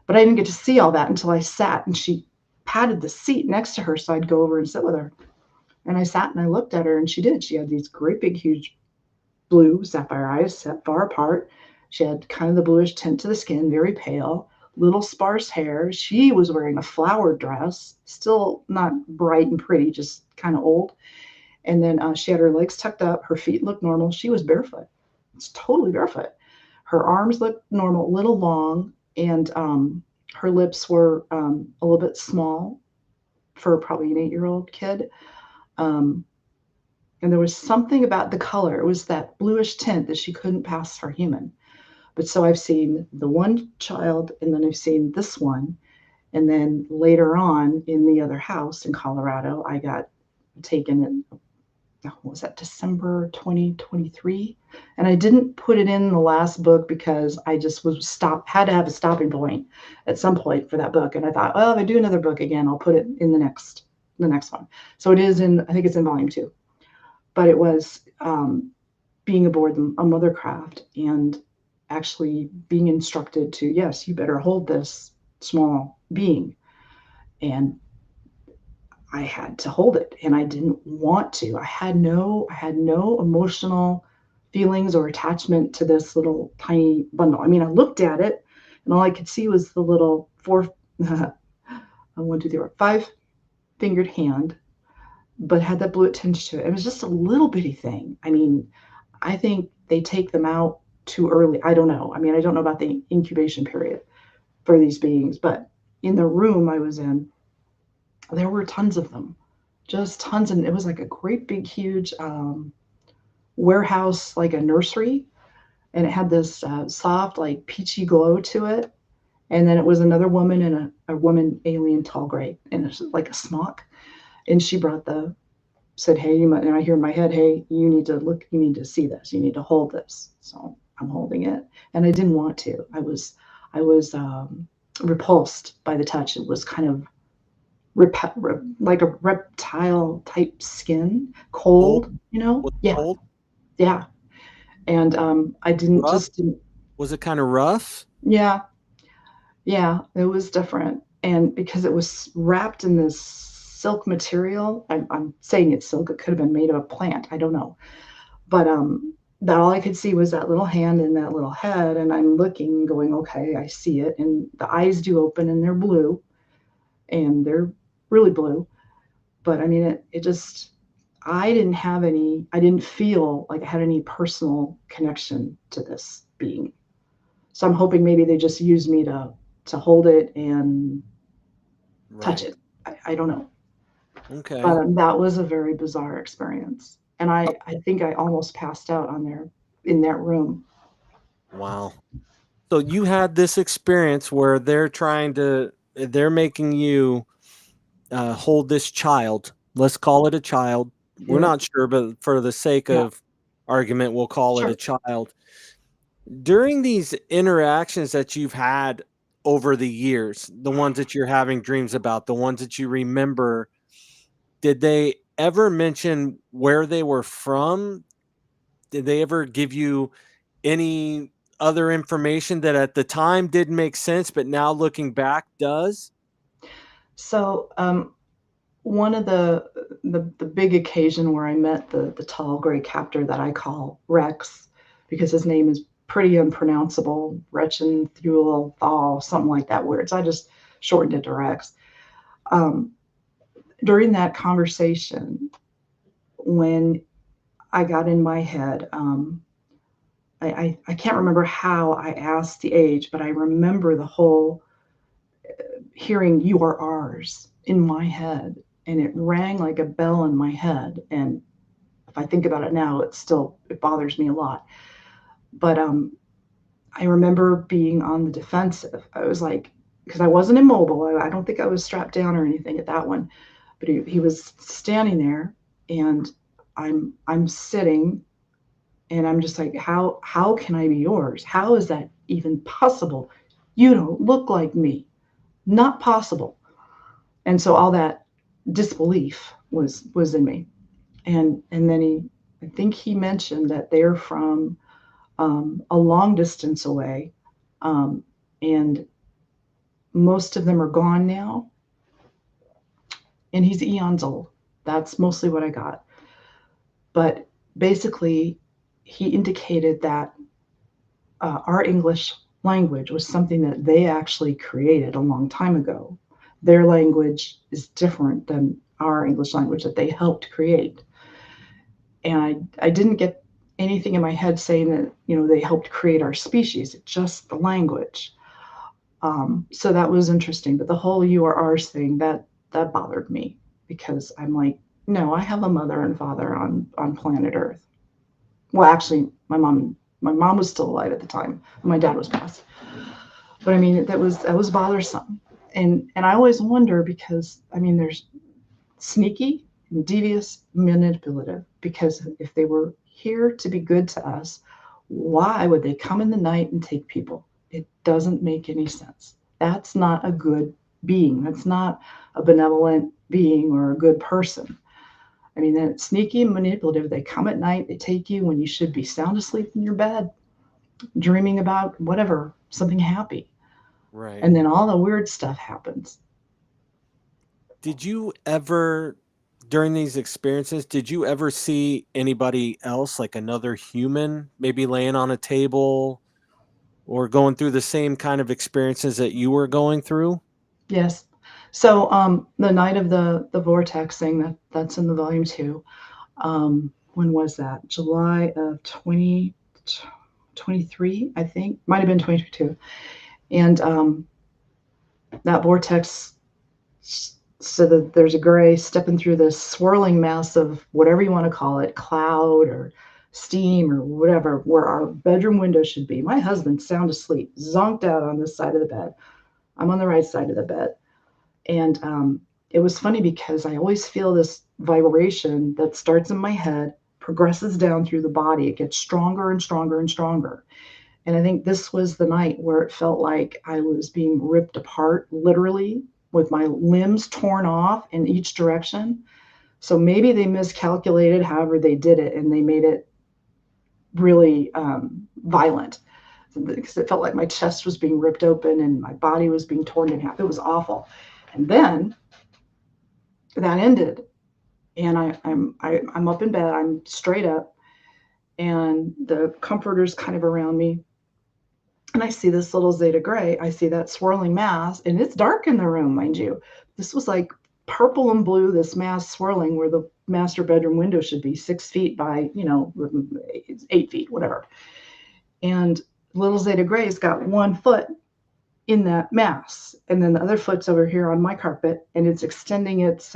But I didn't get to see all that until I sat, and she patted the seat next to her so I'd go over and sit with her. And I sat and I looked at her, and she did. She had these great big huge blue sapphire eyes set far apart. She had kind of the bluish tint to the skin, very pale, little sparse hair. She was wearing a flowered dress, still not bright and pretty, just kind of old. And then she had her legs tucked up. Her feet looked normal. She was barefoot. It's totally barefoot. Her arms looked normal, a little long, and her lips were a little bit small for probably an 8-year-old kid. Um, and there was something about the color. It was that bluish tint that she couldn't pass for human. But so I've seen the one child, and then I've seen this one. And then later on in the other house in Colorado, I got taken in, what was that, December 2023? And I didn't put it in the last book because I just had to have a stopping point at some point for that book. And I thought, well, if I do another book again, I'll put it in the next one. So it is I think it's in volume 2. But it was being aboard a mothercraft and actually being instructed to, yes, you better hold this small being. And I had to hold it, and I didn't want to. I had no emotional feelings or attachment to this little tiny bundle. I mean, I looked at it, and all I could see was the little 5-fingered hand, but had that blue tinge to it. It was just a little bitty thing. I mean, I think they take them out too early. I don't know. I mean, I don't know about the incubation period for these beings, but in the room I was in, there were tons of them, just tons. And it was like a great big, huge warehouse, like a nursery. And it had this soft, like peachy glow to it. And then it was another woman and a woman alien, tall gray, and it's like a smock. And she said, hey, and I hear in my head, hey, you need to look, you need to see this, you need to hold this. So I'm holding it. And I didn't want to. I was repulsed by the touch. It was kind of like a reptile type skin,
Cold?
cold,
Was it
Yeah,
cold?
yeah. And I didn't
Rough?
just didn't,
Was it kind of rough?
yeah, yeah, it was different. And because it was wrapped in this silk material, I'm saying it's silk, it could have been made of a plant, I don't know. But that all I could see was that little hand and that little head. And I'm looking, going, okay, I see it. And the eyes do open, and they're blue, and they're really blue. But I mean, it just, I didn't feel like I had any personal connection to this being. So I'm hoping maybe they just used me to hold it and touch
Right.
it. I don't know. But
Okay.
that was a very bizarre experience. And I think I almost passed out in that room.
Wow. So you had this experience where they're making you hold this child. Let's call it a child. We're
Yeah.
not sure, but for the sake
Yeah.
of argument, we'll call it a
Sure.
child. During these interactions that you've had over the years, the ones that you're having dreams about, the ones that you remember, did they ever mention where they were from? Did they ever give you any other information that at the time didn't make sense, but now looking back does?
So one of the big occasion where I met the tall gray captor that I call Rex, because his name is pretty unpronounceable, Rechen Thule Thal, something like that weird. So I just shortened it to Rex. Um, During that conversation, when I got in my head, I can't remember how I asked the age, but I remember the whole hearing "You are ours" in my head, and it rang like a bell in my head. And if I think about it now, it bothers me a lot. But I remember being on the defensive. I was like, because I wasn't immobile. I don't think I was strapped down or anything at that one. But he was standing there, and I'm sitting, and I'm just like, how can I be yours? How is that even possible? You don't look like me. Not possible. And so all that disbelief was in me. And then I think he mentioned that they're from a long distance away, um, and most of them are gone now. And he's eons old. That's mostly what I got. But basically, he indicated that our English language was something that they actually created a long time ago. Their language is different than our English language that they helped create. And I didn't get anything in my head saying that they helped create our species. It's just the language. So that was interesting. But the whole "you are ours" thing that bothered me, because I'm like, no, I have a mother and father on planet Earth. Well, actually, my mom was still alive at the time. My dad was passed. But I mean, that was bothersome. And I always wonder, because I mean, there's sneaky, devious, manipulative. Because if they were here to be good to us, why would they come in the night and take people? It doesn't make any sense. That's not a good being. That's not a benevolent being or a good person. I mean, that sneaky and manipulative. They come at night, they take you when you should be sound asleep in your bed, dreaming about whatever, something happy.
Right.
And then all the weird stuff happens.
Did you ever, during these experiences, did you ever see anybody else, like another human, maybe laying on a table or going through the same kind of experiences that you were going through?
Yes. So the night of the vortex thing, that's in the volume two. When was that? July of 2023, I think. Might have been 22. And that vortex, so that there's a gray stepping through this swirling mass of whatever you want to call it, cloud or steam or whatever, where our bedroom window should be. My husband's sound asleep, zonked out on this side of the bed. I'm on the right side of the bed. And it was funny because I always feel this vibration that starts in my head, progresses down through the body. It gets stronger and stronger and stronger. And I think this was the night where it felt like I was being ripped apart, literally, with my limbs torn off in each direction. So maybe they miscalculated, however, they did it, and they made it really violent, because it felt like my chest was being ripped open and my body was being torn in half. It was awful. And then that ended, and I'm up in bed. I'm straight up, and the comforter's kind of around me, and I see this little Zeta Gray. I see that swirling mass, and it's dark in the room, mind you. This was like purple and blue, this mass swirling where the master bedroom window should be 6 feet by, 8 feet, whatever. And little Zeta Gray's got one foot in that mass, and then the other foot's over here on my carpet, and it's extending its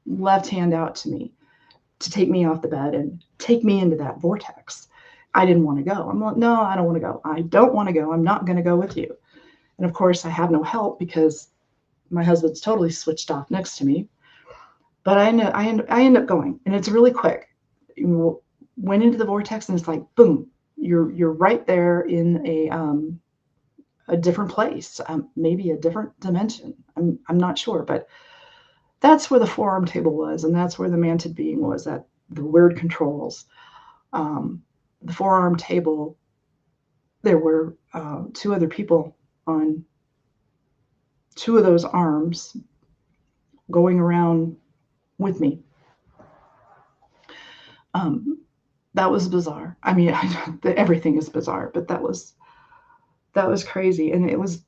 left hand out to me to take me off the bed and take me into that vortex. I didn't want to go. I'm like, no, I don't want to go. I don't want to go. I'm not going to go with you. And of course, I have no help because my husband's totally switched off next to me. But I end up going, and it's really quick. You went into the vortex, and it's like boom, you're right there in a different place, maybe a different dimension. I'm not sure, but that's where the forearm table was, and that's where the manted being was. At the weird controls, um, the forearm table. There were two other people on two of those arms, going around with me. Um, that was bizarre. I mean, everything is bizarre, but that was crazy, and it was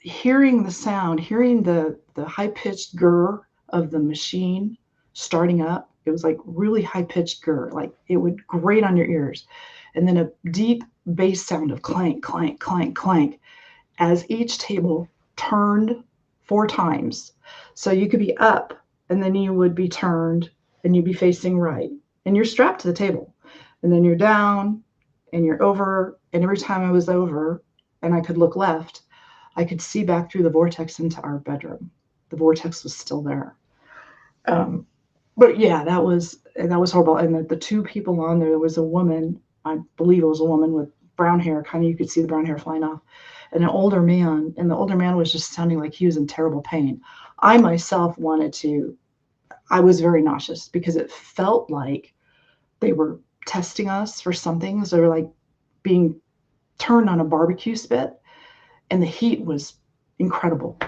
hearing the sound, hearing the high pitched grr of the machine starting up. It was like really high pitched grr, like it would grate on your ears, and then a deep bass sound of clank, clank, clank, clank as each table turned 4 times. So you could be up, and then you would be turned, and you'd be facing right, and you're strapped to the table, and then you're down, and you're over, and every time I was over, and I could look left, I could see back through the vortex into our bedroom. The vortex was still there. Um, but yeah, that was horrible. And the two people on there, there was a woman, I believe it was a woman with brown hair, kind of you could see the brown hair flying off, and an older man, and the older man was just sounding like he was in terrible pain. I myself wanted to. I was very nauseous because it felt like they were testing us for something. So they were like being turned on a barbecue spit, and the heat was incredible.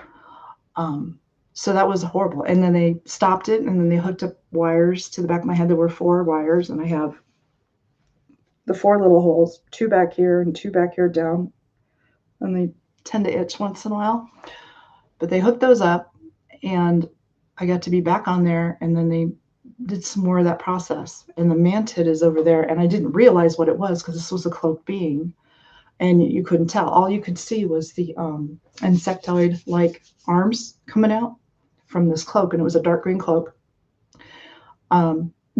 Um, so that was horrible. And then they stopped it, and then they hooked up wires to the back of my head. There were 4 wires, and I have the 4 little holes, 2 back here and 2 back here down, and they tend to itch once in a while. But they hooked those up, and I got to be back on there, and then they did some more of that process. And the mantid is over there, and I didn't realize what it was because this was a cloaked being, and you couldn't tell. All you could see was the insectoid-like arms coming out from this cloak, and it was a dark green cloak,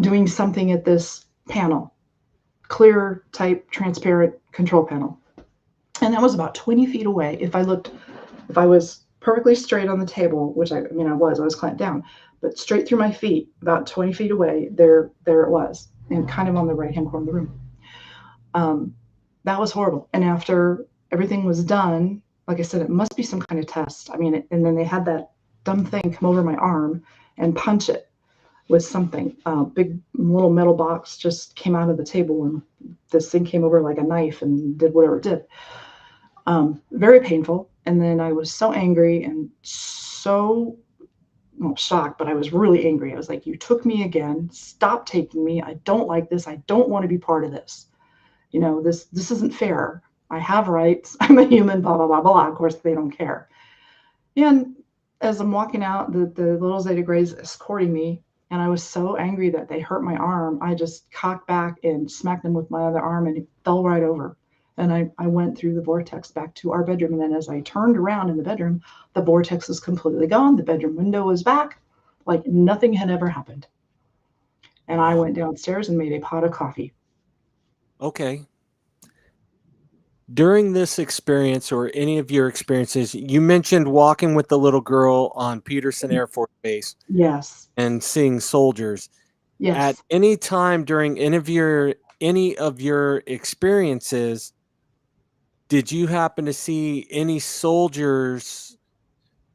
doing something at this panel, clear type transparent control panel. And that was about 20 feet away. If I was perfectly straight on the table, which I mean, I was clamped down, but straight through my feet, about 20 feet away, there it was, and kind of on the right hand corner of the room. Um, that was horrible. And after everything was done, like I said, it must be some kind of test. I mean, and then they had that dumb thing come over my arm and punch it with something. Big little metal box just came out of the table, and this thing came over like a knife and did whatever it did. Very painful. And then I was so angry and so, well, shocked, but I was really angry. I was like, you took me again. Stop taking me. I don't like this. I don't want to be part of this. This isn't fair. I have rights. I'm a human, blah, blah, blah, blah. Of course, they don't care. And as I'm walking out, the little Zeta Grays escorting me, and I was so angry that they hurt my arm, I just cocked back and smacked them with my other arm, and it fell right over. And I went through the vortex back to our bedroom. And then as I turned around in the bedroom, the vortex was completely gone. The bedroom window was back, like nothing had ever happened. And I
Wow.
went downstairs and made a pot of coffee.
Okay. During this experience or any of your experiences, you mentioned walking with the little girl on Peterson Air Force Base
Yes.
and seeing soldiers. At
Yes.
any time during any of your experiences, did you happen to see any soldiers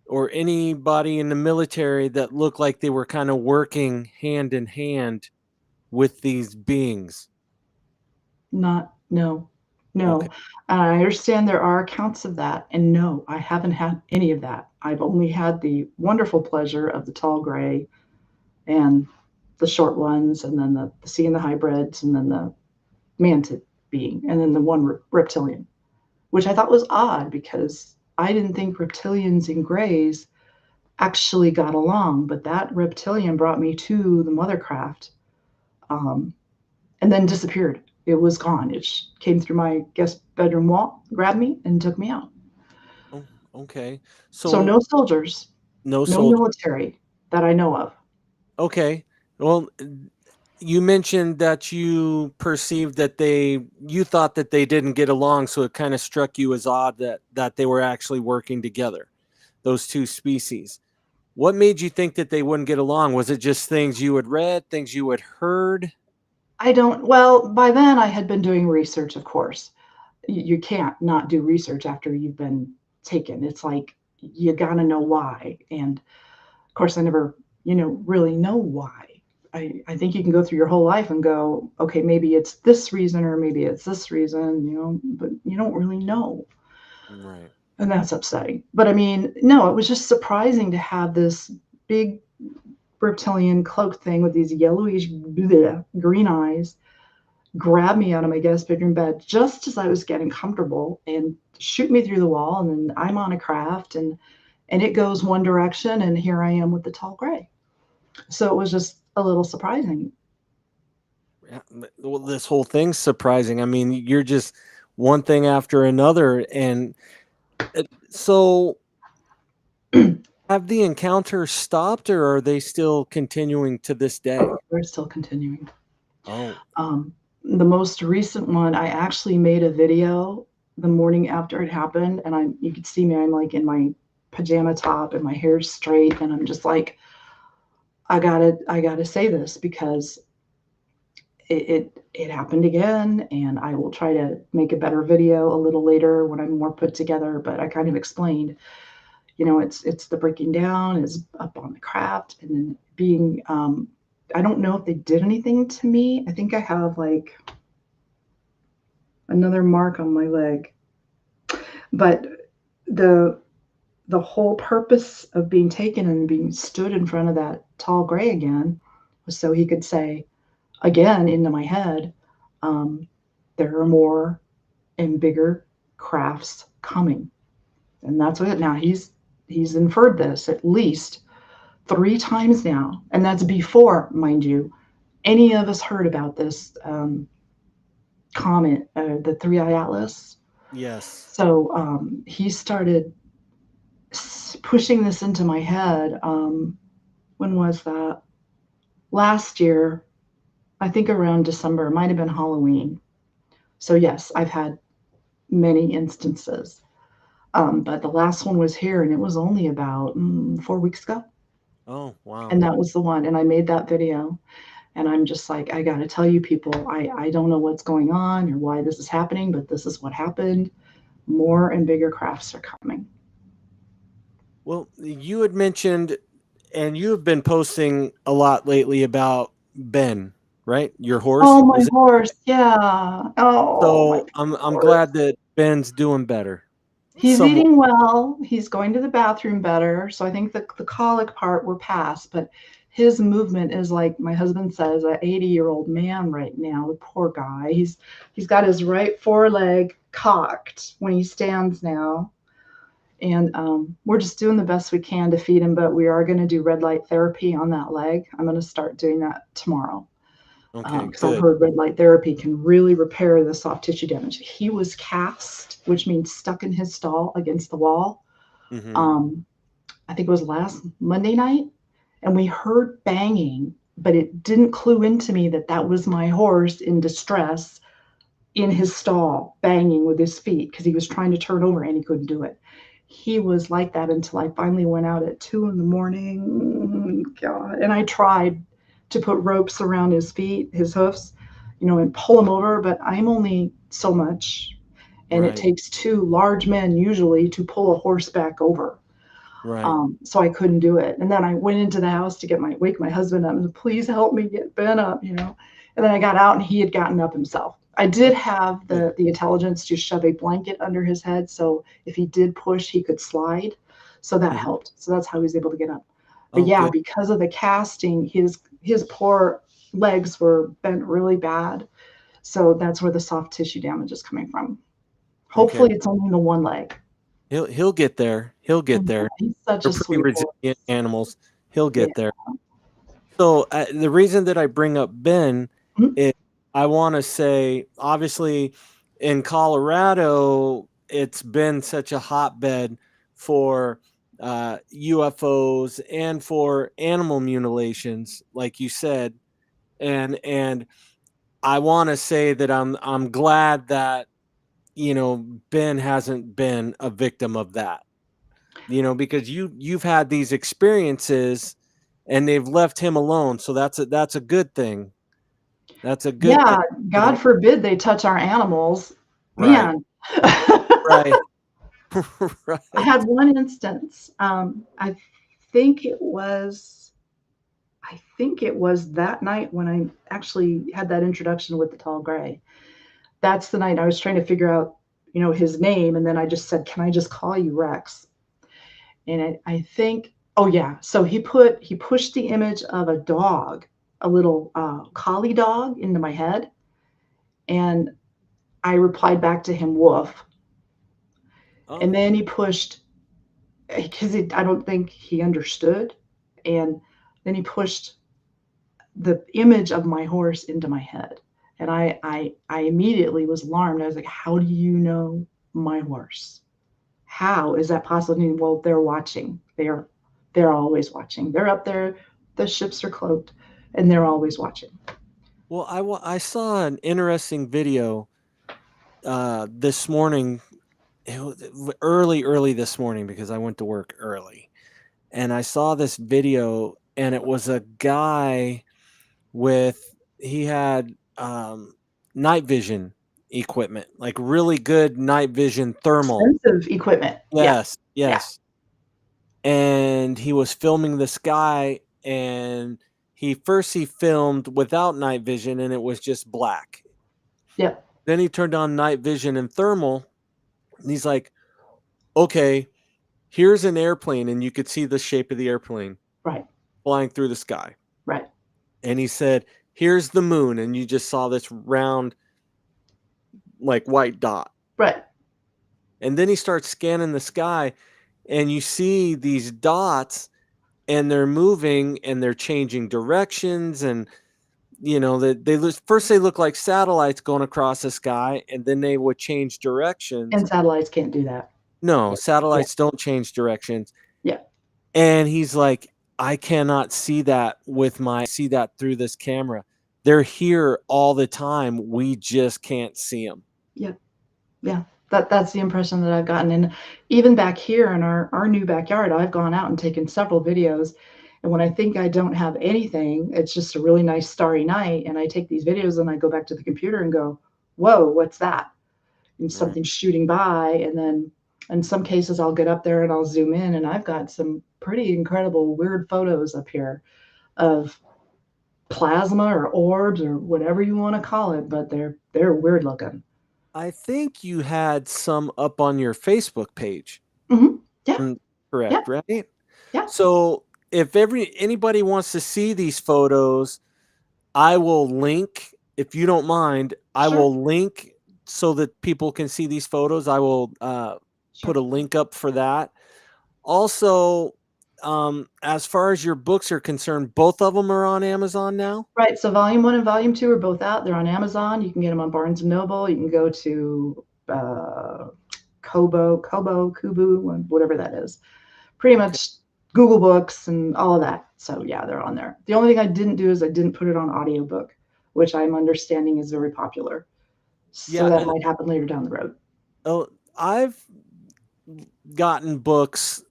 or anybody in the military that looked like they were kind of working hand in hand with these beings?
Not, no,
Okay.
no. I understand there are accounts of that, and no, I haven't had any of that. I've only had the wonderful pleasure of the tall gray and the short ones, and then the seeing the hybrids, and then the mantid being, and then the one reptilian, which I thought was odd because I didn't think reptilians and grays actually got along, but that reptilian brought me to the mothercraft, um, and then disappeared. It was gone. It came through my guest bedroom wall, grabbed me, and took me out.
Oh, okay.
So
So
no soldiers,
no
no
soldier.
military that I know of.
Okay. Well, you mentioned that you perceived that you thought that they didn't get along, so it kind of struck you as odd that they were actually working together, those two species. What made you think that they wouldn't get along? Was it just things you had read, things you had heard?
I don't, well, by then I had been doing research, of course. You can't not do research after you've been taken. It's like you gotta know why. And of course, I never, really know why. I think you can go through your whole life and go, okay, maybe it's this reason or maybe it's this reason, but you don't really know.
Right.
And that's upsetting. But I mean, no, it was just surprising to have this big reptilian cloak thing with these yellowish bleh, green eyes grab me out of my guest bedroom bed just as I was getting comfortable and shoot me through the wall. And then I'm on a craft and it goes one direction. And here I am with the tall gray. So it was just a little surprising.
Yeah, well, this whole thing's surprising. I mean, you're just one thing after another, and so have the encounters stopped, or are they still continuing to this day?
We're still continuing.
Oh,
Um, the most recent one, I actually made a video the morning after it happened. And you could see me, I'm like in my pajama top and my hair's straight. And I'm just like, I gotta say this because it happened again, and I will try to make a better video a little later when I'm more put together. But I kind of explained, it's the breaking down is up on the craft, and then being I don't know if they did anything to me. I think I have like another mark on my leg, but the the whole purpose of being taken and being stood in front of that tall gray again was so he could say again into my head, um, there are more and bigger crafts coming. And that's what now he's inferred this at least 3 times now. And that's before, mind you, any of us heard about this comet, the Three Eye Atlas.
yes.
So he started pushing this into my head. When was that? Last year, I think around December, it might have been Halloween. So, yes, I've had many instances. But the last one was here, and it was only about 4 weeks ago.
Oh, wow.
And that was the one. And I made that video. And I'm just like, I got to tell you, people, I don't know what's going on or why this is happening, but this is what happened. More and bigger crafts are coming.
Well, you had mentioned, and you have been posting a lot lately about Ben, right? Your horse.
Oh, my
Was it?
horse. Yeah. Oh, my
So I'm
horse.
glad that Ben's doing better.
He's
Somewhat.
eating well. He's going to the bathroom better. So I think the colic part we're past, but his movement is like my husband says, an 80-year-old man right now. The poor guy. He's got his right foreleg cocked when he stands now. And we're just doing the best we can to feed him, but we are going to do red light therapy on that leg. I'm going to start doing that tomorrow
Okay,
because I've
good.
heard red light therapy can really repair the soft tissue damage. He was cast, which means stuck in his stall against the wall.
Hmm.
Um, I think it was last Monday night, and we heard banging, but it didn't clue into me that that was my horse in distress in his stall, banging with his feet because he was trying to turn over and he couldn't do it. He was like that until I finally went out at 2 in the morning. God. And I tried to put ropes around his feet, his hoofs, and pull him over, but I'm only so much. And it
Right,
takes two large men usually to pull a horse back over.
right.
So I couldn't do it. And then I went into the house to wake my husband up and said, please help me get Ben up. And then I got out and he had gotten up himself. I did
Oh,
have
good.
the intelligence to shove a blanket under his head. So if he did push, he could slide. So that
Mhm.
helped. So that's how he was able to get up. But
Oh,
yeah,
good.
because of the casting, his poor legs were bent really bad. So that's where the soft tissue damage is coming from.
Okay.
Hopefully it's only the one leg.
He'll get there. He'll get there.
He's such
They're
a
pretty
sweet horse.
resilient animals. He'll
Yeah.
get there. So the reason that I bring up Ben
Mhm.
is I want to say, obviously, in Colorado, it's been such a hotbed for UFOs and for animal mutilations, like you said, and I want to say that I'm glad that Ben hasn't been a victim of that, because you've had these experiences and they've left him alone, so that's a good thing. That's a good thing.
Yeah,
You
God
know,
forbid they touch our animals.
right,
Man,
right,
I had
right.
one instance. Think it was, I think it was that night when I actually had that introduction with the tall gray. That's the night I was trying to figure out, his name, and then I just said, "Can I just call you Rex?" And I think Oh yeah. So he pushed the image of a dog, a little collie dog, into my head, and I replied back to him, "Woof." And
Oh.
then he pushed because I don't think he understood, and then he pushed the image of my horse into my head, and I immediately was alarmed. I was like, "How do you know my horse? How is that possible?" Well, they're watching. They're always watching. They're up there. The ships are cloaked, and they're always watching.
Well, I saw an interesting video this morning. It was early this morning because I went to work early, and I saw this video, and it was a guy with he had night vision equipment, like really good night vision thermal.
Expensive equipment. Yeah,
Yes,
yeah,
yes. And he was filming the sky, and he filmed without night vision and it was just black.
yeah.
Then he turned on night vision and thermal, and he's like, "Okay, here's an airplane and you could see the shape of the airplane
Right,
flying through the sky."
right,
And he said, "Here's the moon and you just saw this round like white dot."
right.
And then he starts scanning the sky, and you see these dots, and they're moving and they're changing directions, and first they look like satellites going across the sky, and then they would change directions.
And satellites can't do that.
No,
Yeah,
satellites don't change directions.
yeah,
And he's like, "I cannot see that through this camera. They're here all the time. We just can't see them."
yeah, yeah. That's the impression that I've gotten. And even back here in our new backyard, I've gone out and taken several videos. And when I think I don't have anything, it's just a really nice starry night. And I take these videos and I go back to the computer and go, "Whoa, what's that?" And
Right.
something's shooting by. And then in some cases, I'll get up there and I'll zoom in, and I've got some pretty incredible, weird photos up here of plasma or orbs or whatever you want to call it, but they're weird looking.
I think you had some up on your Facebook page.
Hmm. Yeah,
Mm,
yeah,
correct, right?
yeah.
So if anybody wants to see these photos, I will link, if you don't mind, I
Sure,
will link so that people can see these photos. I will put
sure.
a link up for that. Also, as far as your books are concerned, both of them are on Amazon now.
Right. So volume one and volume two are both out. They're on Amazon. You can get them on Barnes and Noble. You can go to Kubu, whatever that is. Pretty
Okay.
much Google Books and all of that. So yeah, they're on there. The only thing I didn't do is I didn't put it on audiobook, which I'm understanding is very popular. So
Yeah,
that
and
might happen later down the road.
I've gotten books,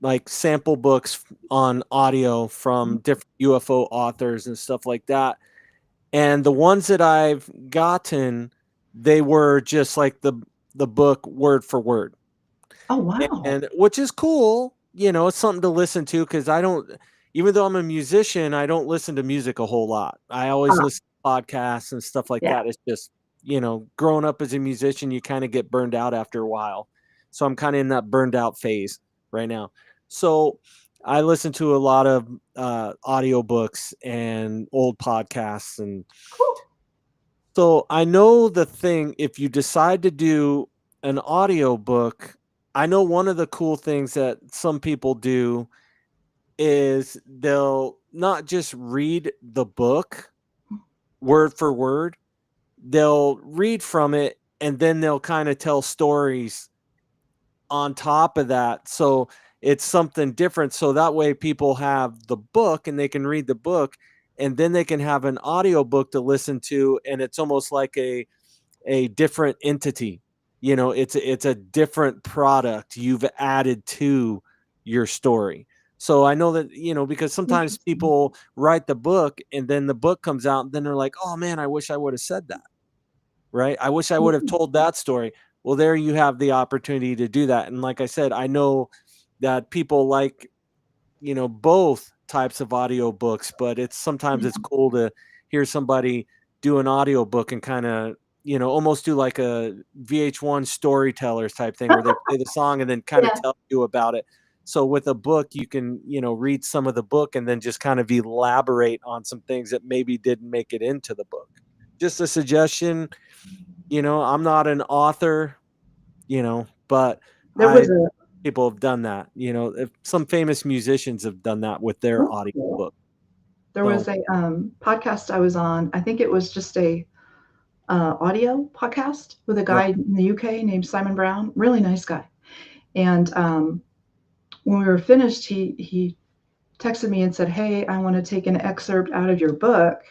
like sample books on audio from
Mhm.
different UFO authors and stuff like that. And the ones that I've gotten, they were just like the book word for word.
Oh wow.
And which is cool, it's something to listen to, because I don't, even though I'm a musician, I don't listen to music a whole lot. I always
Ah,
listen to podcasts and stuff like
yeah.
that. It's just, growing up as a musician, you kind of get burned out after a while. So I'm kind of in that burned out phase right now. So I listen to a lot of audiobooks and old podcasts. And
Cool.
so I know the thing, if you decide to do an audiobook, I know one of the cool things that some people do is they'll not just read the book word for word, they'll read from it, and then they'll kind of tell stories on top of that. So it's something different. So that way people have the book and they can read the book, and then they can have an audiobook to listen to, and it's almost like a different entity. It's a different product you've added to your story. So I know that, because sometimes
Interesting.
people write the book and then the book comes out and then they're like, "Oh man, I wish I would have said that." Right? "I wish I would have
Mhm.
told that story." Well, there you have the opportunity to do that. And like I said, I know that people like, both types of audiobooks, but sometimes it's
Yeah.
cool to hear somebody do an audiobook and kind of, almost do like a VH1 storytellers type thing where they play the song and then kind of
Yeah.
tell you about it. So with a book, you can, read some of the book and then just kind of elaborate on some things that maybe didn't make it into the book. Just a suggestion. I'm not an author, but
There was
I
a
people have done that. If some famous musicians have done that with their
That's
audio
cool.
book.
There
So
was a podcast I was on. I think it was just a audio podcast with a
right,
guy in the UK named Simon Brown. Really nice guy. And when we were finished, he texted me and said, "Hey, I want to take an excerpt out of your book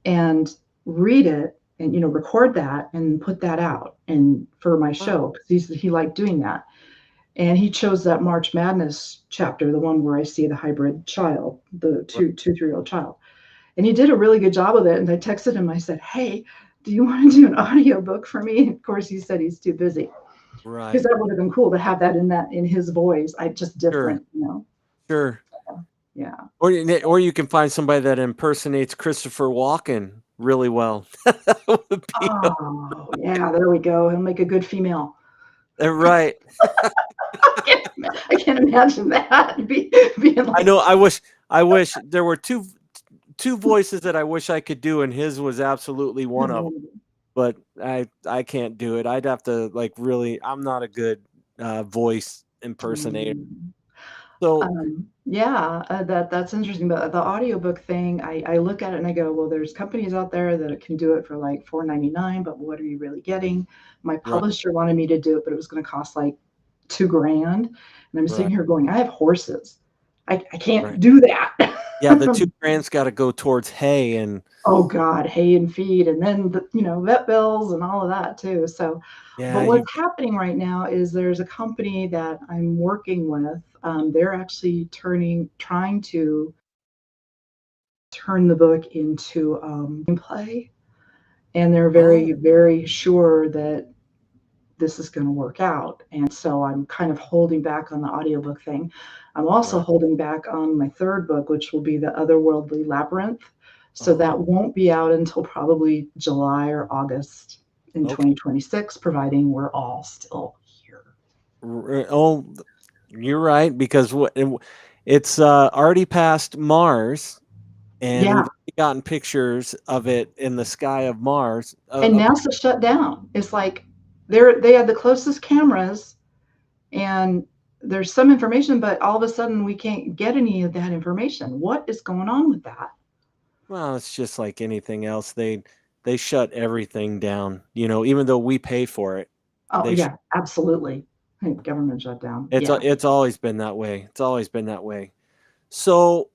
and read it, and record that and put that out and for my
wow,
show because he liked doing that." And he chose that March Madness chapter, the one where I see the hybrid child, the
right,
3-year-old child. And he did a really good job of it. And I texted him, I said, "Hey, do you want to do an audio book for me?" And of course, he said he's too busy because
right.
that would have been cool to have that in his voice. I just
Sure,
different.
sure.
Yeah.
Or you can find somebody that impersonates Christopher Walken really well. That would be
Oh, yeah. There we go. He'll make a good female.
right.
I can't imagine that being
I
like.
know. I wish there were two voices that I wish I could do, and his was absolutely one of them. But I can't do it. I'd have to like really. I'm not a good voice impersonator.
Mm.
So
Yeah, that's interesting. But the audiobook thing, I look at it and I go, well, there's companies out there that can do it for like 4.99, but what are you really getting? My
right,
publisher wanted me to do it, but it was going to cost like 2 grand. And I'm sitting
right,
here going, I have horses. I
right.
can't do that.
Yeah, the 2 grand's got to go towards hay and
Oh God, hay and feed, and then vet bills and all of that too. So,
yeah,
but
you
what's happening right now is there's a company that I'm working with. They're actually trying to turn the book into play, and they're very,
oh
very sure that this is going to work out. And so I'm kind of holding back on the audiobook thing. I'm also
right.
holding back on my third book, which will be The Otherworldly Labyrinth. So that
Oh,
won't be out until probably July or August in
okay.
2026, providing we're all still here.
Oh, you're right because it's already past Mars, and
Yeah.
we've already gotten pictures of it in the sky of Mars.
And NASA shut down. It's like they had the closest cameras and there's some information, but all of a sudden we can't get any of that information. What is going on with that?
Well, it's just like anything else. They shut everything down. Even though we pay for it,
Oh,
they sh-
yeah, absolutely. Government shutdown.
it's
Yeah.
it's always been that way. It's always been that way. So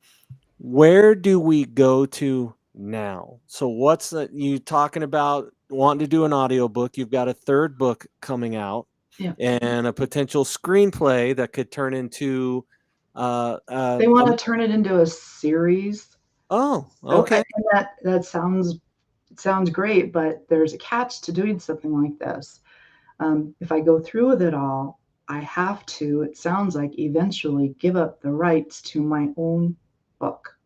where do we go to now? So you talking about wanting to do an audiobook? You've got a third book coming out
Yeah.
and a potential screenplay that could turn into
They want to turn it into a series.
oh,
So
okay.
and that sounds great, but there's a catch to doing something like this. If I go through with it all, I have to, it sounds like, eventually give up the rights to my own book.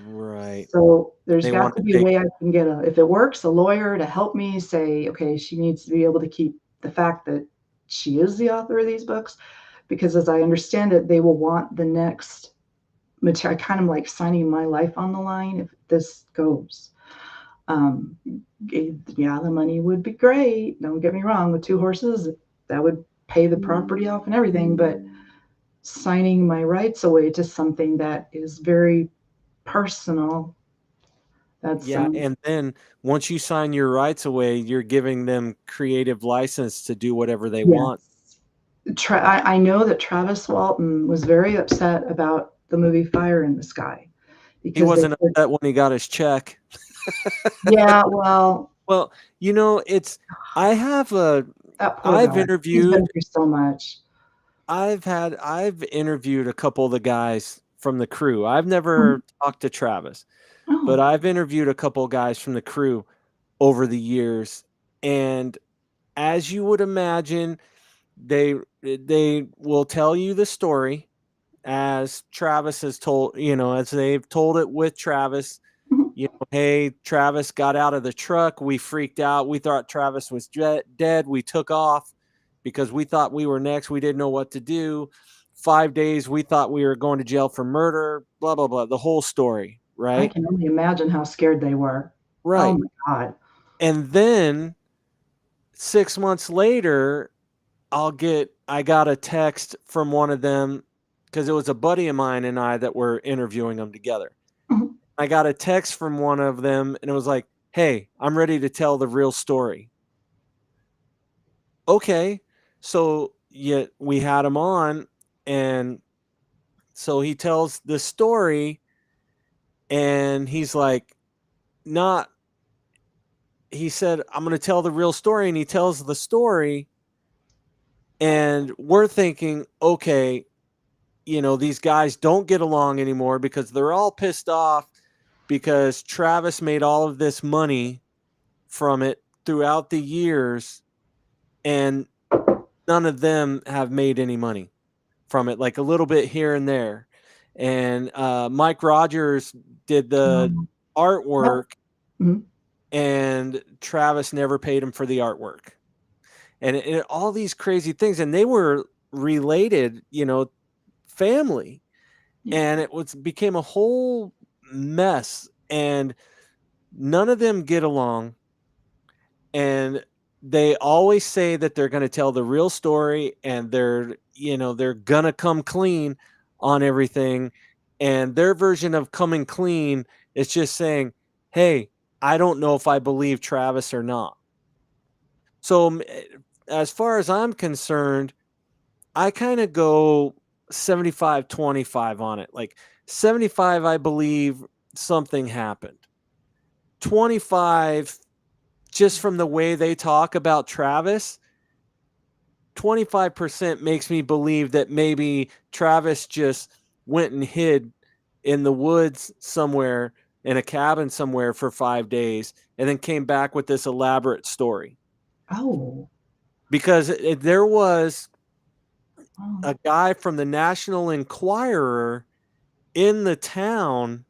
Right.
So there's
They
got
want
to
to
be a
take
way I can get if it works, a lawyer to help me say, okay, she needs to be able to keep the fact that she is the author of these books, because as I understand it, they will want the next material. I kind of like signing my life on the line if this goes. Um, yeah, the money would be great. Don't get me wrong. With two horses, that would pay the property off and everything. But signing my rights away to something that is very personal, that's
yeah, and then once you sign your rights away, you're giving them creative license to do whatever they
yeah.
want.
I know that Travis Walton was very upset about the movie Fire in the Sky
He
because they
wasn't
said,
upset when he got his check.
yeah, well,
Well, it's I have a
that poor
I've
guy. He's
interviewed
been through so much.
I've interviewed a couple of the guys from the crew. I've
Mhm.
never talked to Travis, but
Oh,
I've interviewed a couple of guys from the crew over the years, and as you would imagine, they will tell you the story as Travis has told, as they've told it with Travis.
mhm.
Hey, Travis got out of the truck. We freaked out. We thought Travis was dead. We took off because we thought we were next. We didn't know what to do. 5 days we thought we were going to jail for murder, blah, blah, blah, the whole story,
I
right?
can only imagine how scared they were. Oh
Right.
my God.
And then 6 months later, I got a text from one of them because it was a buddy of mine and I that were interviewing them together.
Mhm.
I got a text from one of them and it was like, "Hey, I'm ready to tell the real story." Okay. So yet we had him on, and so he tells the story, and he's like, not he said, "I'm going to tell the real story," and he tells the story, and we're thinking, okay, these guys don't get along anymore because they're all pissed off because Travis made all of this money from it throughout the years, and none of them have made any money from it, like a little bit here and there. And Mike Rogers did the
Um, yep.
artwork,
Mhm.
and Travis never paid him for the artwork. And all these crazy things. And they were related, family.
Yeah.
And it became a whole mess. And none of them get along. And they always say that they're going to tell the real story, and they're going to come clean on everything. And their version of coming clean is just saying, "Hey, I don't know if I believe Travis or not." So as far as I'm concerned, I kind of go 75-25 on it. Like 75, I believe something happened. 25, just from the way they talk about Travis, 25% makes me believe that maybe Travis just went and hid in the woods somewhere, in a cabin somewhere for 5 days, and then came back with this elaborate story.
Oh.
Because there was
Oh.
a guy from the National Enquirer in the town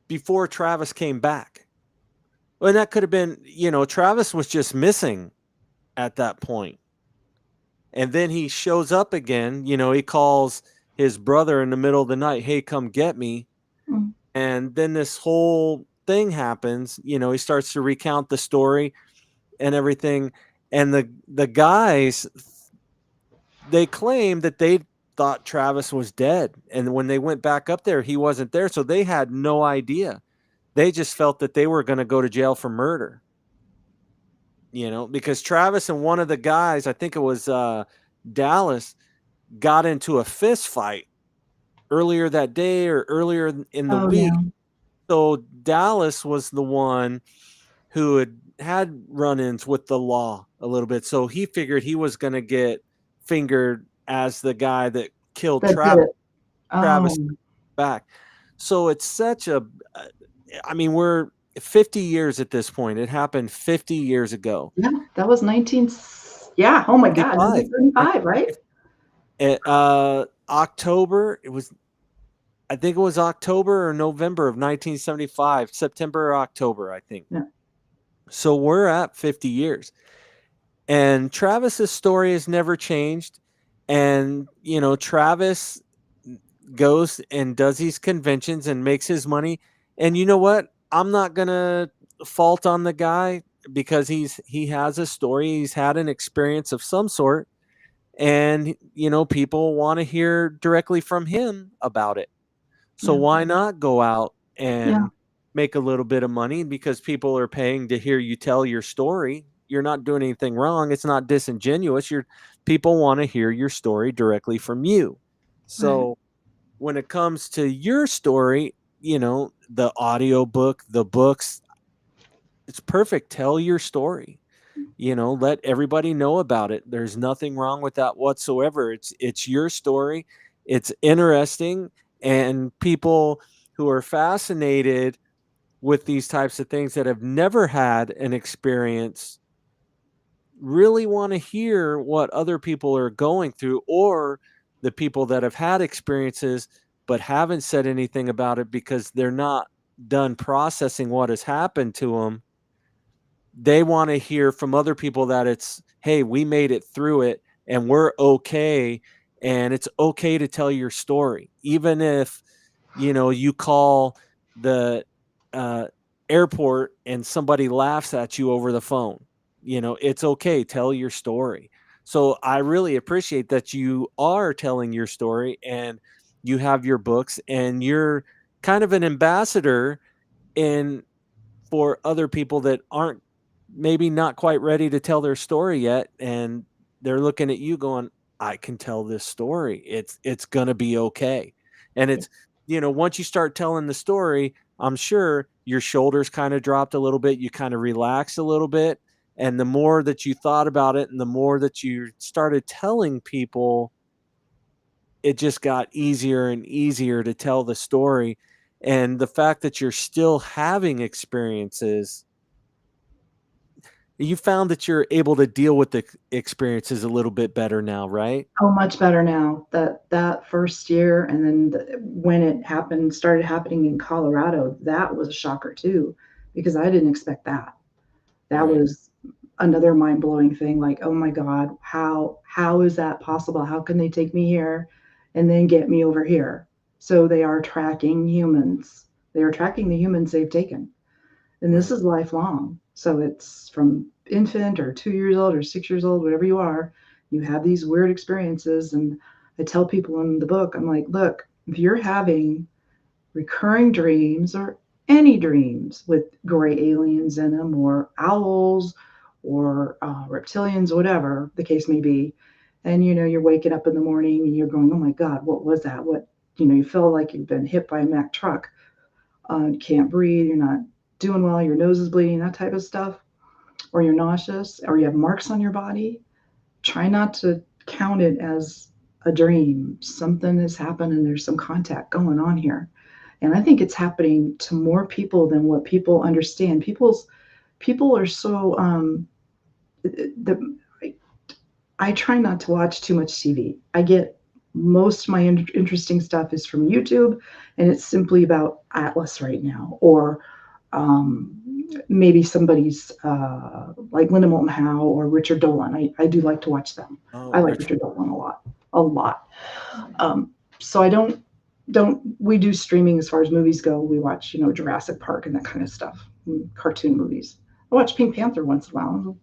before Travis came back. And that could have been, Travis was just missing at that point. And then he shows up again. He calls his brother in the middle of the night, "Hey, come get me."
Mm.
And then this whole thing happens. He starts to recount the story and everything. And the guys, they claim that they thought Travis was dead. And when they went back up there, he wasn't there. So they had no idea. They just felt that they were going to go to jail for murder, because Travis and one of the guys, I think it was Dallas, got into a fist fight earlier that day or earlier in the
Oh
week.
yeah.
So Dallas was the one who had run-ins with the law a little bit. So he figured he was going to get fingered as the guy that killed
That did
Travis.
it. Oh.
Travis back. So it's such a. I mean, we're 50 years at this point. It happened 50 years ago.
Yeah. That was 19. Yeah. Oh my God.
75.
1975, right?
October. I think it was October or November of 1975. September or October, I think.
Yeah.
So we're at 50 years. And Travis's story has never changed. And, Travis goes and does these conventions and makes his money. And you know what? I'm not going to fault on the guy because he has a story, he's had an experience of some sort, and people want to hear directly from him about it. So
Yeah.
why not go out
Yeah.
and make a little bit of money because people are paying to hear you tell your story. You're not doing anything wrong. It's not disingenuous. People want to hear your story directly from you.
Right.
So when it comes to your story, the audio book, the books, it's perfect. Tell your story. Let everybody know about it. There's nothing wrong with that whatsoever. It's your story. It's interesting, and people who are fascinated with these types of things that have never had an experience really want to hear what other people are going through, or the people that have had experiences but haven't said anything about it because they're not done processing what has happened to them. They want to hear from other people that it's, "Hey, we made it through it and we're okay." and it's okay to tell your story, even if you call the uh, airport and somebody laughs at you over the phone. It's okay, tell your story. So I really appreciate that you are telling your story, and you have your books, and you're kind of an ambassador in for other people that aren't, maybe not quite ready to tell their story yet, and they're looking at you going, I can tell this story, it's going to be okay. And it's, once you start telling the story, I'm sure your shoulders kind of dropped a little bit, you kind of relaxed a little bit, and the more that you thought about it and the more that you started telling people, it just got easier and easier to tell the story. And the fact that you're still having experiences, you found that you're able to deal with the experiences a little bit better now, right?
Oh, much better now. That first year, and then when it happened, started happening in Colorado, that was a shocker too, because I didn't expect that. That
Right.
was another mind blowing thing. Like, oh my God, how is that possible? How can they take me here and then get me over here? So they are tracking humans. They are tracking the humans they've taken, and this
Right.
is lifelong. So it's from infant or 2 years old or 6 years old, whatever you are, you have these weird experiences. And I tell people in the book, I'm like, look, if you're having recurring dreams or any dreams with gray aliens in them or owls or reptilians, whatever the case may be, and you're waking up in the morning and you're going, oh my God, what was that? What, you feel like you've been hit by a Mack truck. You can't breathe, you're not doing well, your nose is bleeding, that type of stuff, or you're nauseous, or you have marks on your body, try not to count it as a dream. Something has happened and there's some contact going on here. And I think it's happening to more people than what people understand. People are so the I try not to watch too much TV. I get most of my interesting stuff is from YouTube, and it's simply about Atlas right now, or um, maybe somebody's like Linda Moulton Howe or Richard Dolan. I do like to watch them.
Oh,
I like
Richard.
Richard Dolan a lot, a lot. So I don't we do streaming as far as movies go. We watch Jurassic Park and that kind of stuff, cartoon movies. I watch Pink Panther once in a while.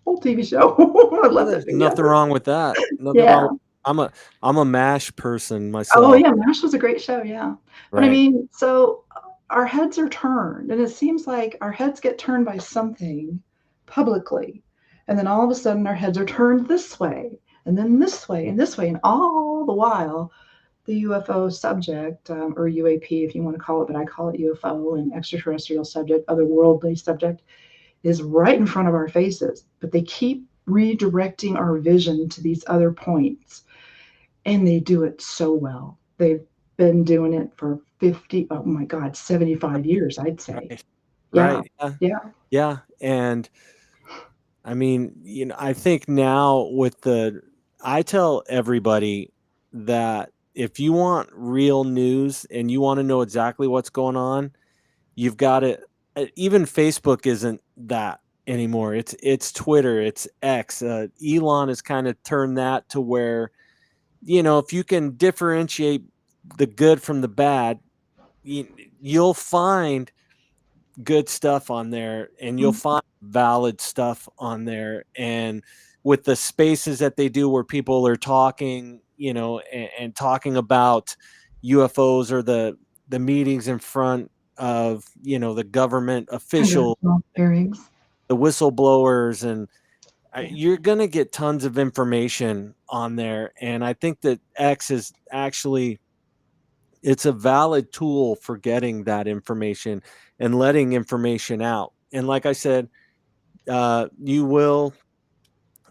Old TV show. I
Oh,
love that
there's
Pink
nothing
Panther.
wrong with that. Nothing wrong
Yeah.
with, I'm a MASH person
Oh
myself.
yeah, MASH was a great show. Yeah. But I
Right.
mean, so our heads are turned, and it seems like our heads get turned by something publicly, and then all of a sudden our heads are turned this way, and then this way, and this way, and all the while the UFO subject, or UAP, if you want to call it, but I call it UFO, and extraterrestrial subject, otherworldly subject, is right in front of our faces. But they keep redirecting our vision to these other points, and they do it so well. They've been doing it for 50, oh my God, 75 years, I'd say.
Right.
Yeah.
Right. Yeah.
Yeah.
Yeah. And I mean, I think now with I tell everybody that if you want real news and you want to know exactly what's going on, you've got to, even Facebook isn't that anymore. It's Twitter, it's X. Elon has kind of turned that to where, if you can differentiate the good from the bad, you, you'll find good stuff on there, and you'll
Mm-hmm.
find valid stuff on there. And with the spaces that they do where people are talking, and talking about UFOs, or the meetings in front of, the government official,
Congressional hearings.
the whistleblowers, and you're going to get tons of information on there. And I think that X is actually, it's a valid tool for getting that information and letting information out. And like I said, you will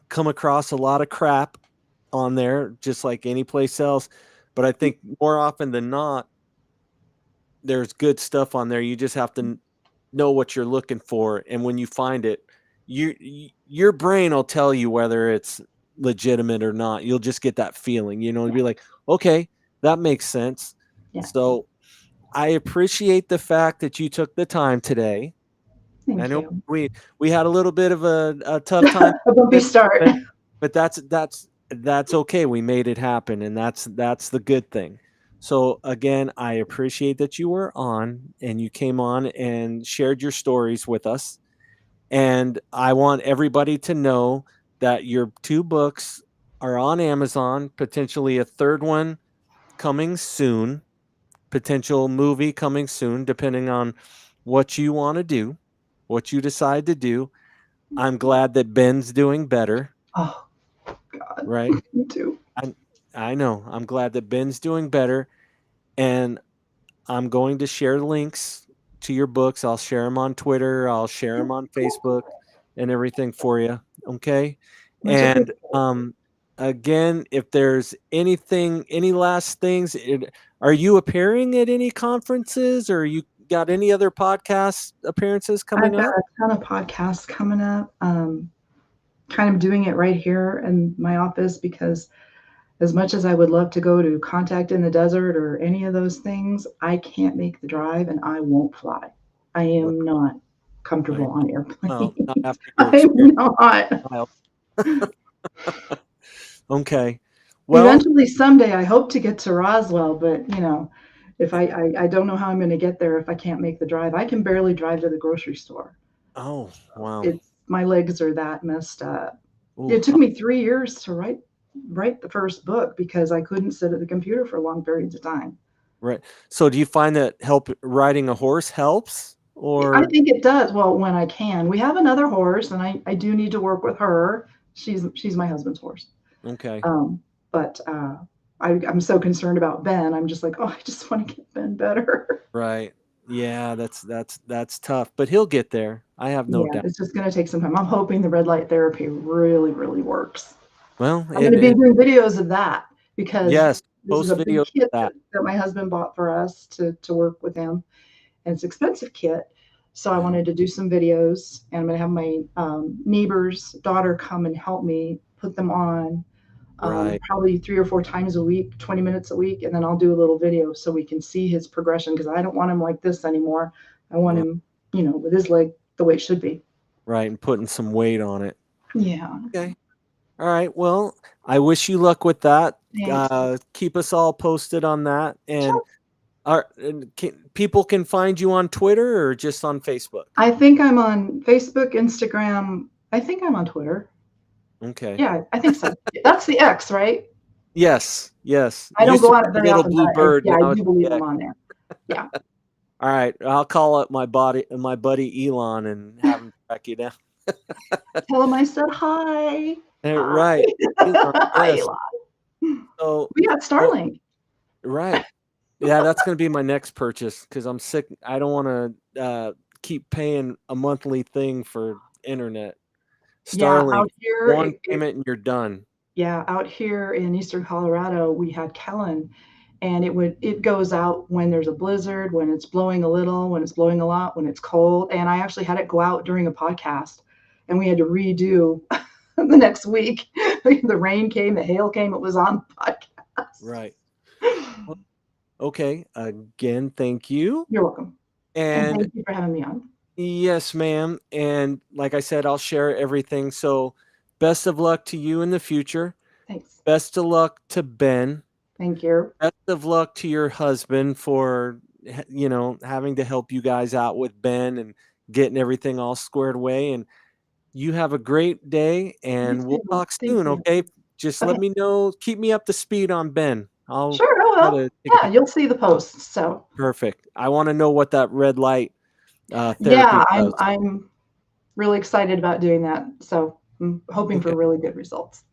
come across a lot of crap on there, just like any place else. But I think more often than not, there's good stuff on there. You just have to know what you're looking for, and when you find it, your brain will tell you whether it's legitimate or not. You'll just get that feeling, to
Yeah.
be like, okay, that makes sense.
Yeah.
So I appreciate the fact that you took the time today. I
Thank
know
you.
we had a little bit of a tough time,
A bumpy
but
start.
but that's that's okay. We made it happen, and that's the good thing. So again, I appreciate that you were on and you came on and shared your stories with us. And I want everybody to know that your two books are on Amazon, potentially a third one coming soon, potential movie coming soon, depending on what you want to do, what you decide to do. I'm glad that Ben's doing better,
Oh God,
right?
me too.
I, I know. I'm glad that Ben's doing better. And I'm going to share links to your books. I'll share them on Twitter. I'll share them on Facebook and everything for you. Okay.
Much
And
appreciated.
again, if there's anything, any last things, are you appearing at any conferences or you got any other podcast appearances coming
I've got
up?
a ton of podcasts coming up. Kind of doing it right here in my office because as much as I would love to go to Contact in the Desert or any of those things, I can't make the drive and I won't fly. I
Well,
am not
I
comfortable on
well, not
airplanes.
after your
I'm
experience.
not.
Okay. Well,
Eventually, someday, I hope to get to Roswell, but if I don't know how I'm going to get there if I can't make the drive. I can barely drive to the grocery store.
oh, wow.
It's my legs are that messed up.
Ooh,
It took me 3 years to write the first book because I couldn't sit at the computer for long periods of time.
right. So do you find that riding a horse helps
I
or
think it does. Well, when I can, we have another horse, and I do need to work with her. She's my husband's horse.
okay,
Um, but I'm so concerned about Ben. I'm just like, oh, I just want to get Ben better.
right. Yeah, that's tough, but he'll get there. I have no
Yeah,
doubt.
it's just going to take some time. I'm hoping the red light therapy really, really works.
Well,
I'm going
it
to be
it
doing videos of that because
yes,
this is
post
a big
video of
kit
that.
that my husband bought for us to work with him, and it's an expensive kit. So I
Yeah,
wanted to do some videos, and I'm going to have my neighbor's daughter come and help me put them on
right.
probably 3 or 4 times a week, 20 minutes a week, and then I'll do a little video so we can see his progression because I don't want him like this anymore. I want
Right,
him, with his leg the way it should be.
right, and putting some weight on it.
Yeah.
Okay. All right. Well, I wish you luck with that.
Thanks.
Keep us all posted on that. And
Sure.
people can find you on Twitter or just on Facebook?
I think I'm on Facebook, Instagram. I think I'm on Twitter.
Okay.
Yeah, I think so. That's the X, right?
Yes, yes.
I don't
Used to
go on it
be the
very
little
often, but
blue bird.
yeah, I
Now it's
do believe
the
I'm
X.
on there. Yeah.
All right. I'll call up my buddy Elon and have him track you down.
Tell him I said hi. Hi.
Right. Elon,
Hi,
yes.
Elon.
So,
We got
well,
Starlink.
right. Yeah, that's going to be my next purchase because I'm sick. I don't want to keep paying a monthly thing for internet.
Yeah,
Starlink,
out here,
one payment and you're done.
yeah, out here in eastern Colorado, we had Kellen, and it goes out when there's a blizzard, when it's blowing a little, when it's blowing a lot, when it's cold. And I actually had it go out during a podcast, and we had to redo the next week. The rain came, the hail came, it was on the
Right.
podcast.
Well, okay. Again, thank you.
You're welcome. And
And
thank you for having me on.
yes, ma'am. And like I said, I'll share everything. So best of luck to you in the future.
Thanks.
Best of luck to Ben.
Thank you.
Best of luck to your husband for having to help you guys out with Ben and getting everything all squared away. And you have a great day
You
and we'll
too.
talk
Thank
soon,
you.
okay? Just let
Okay.
me know, keep me up to speed on Ben. I'll
Sure, I
try
will.
to take a
Yeah,
peek.
you'll see the posts. So
Perfect. I want to know what that red light
yeah,
therapy does.
I'm really excited about doing that. So I'm hoping for
Okay.
really good results.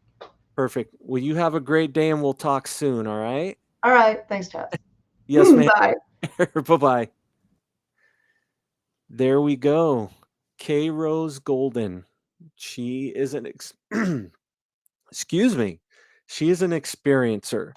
Perfect. Well, you have a great day and we'll talk soon, all right?
All right. Thanks, Chaz.
Yes, ma'am.
Bye.
Bye-bye. There we go. K Rose Golden. She is an excuse me. She is an experiencer.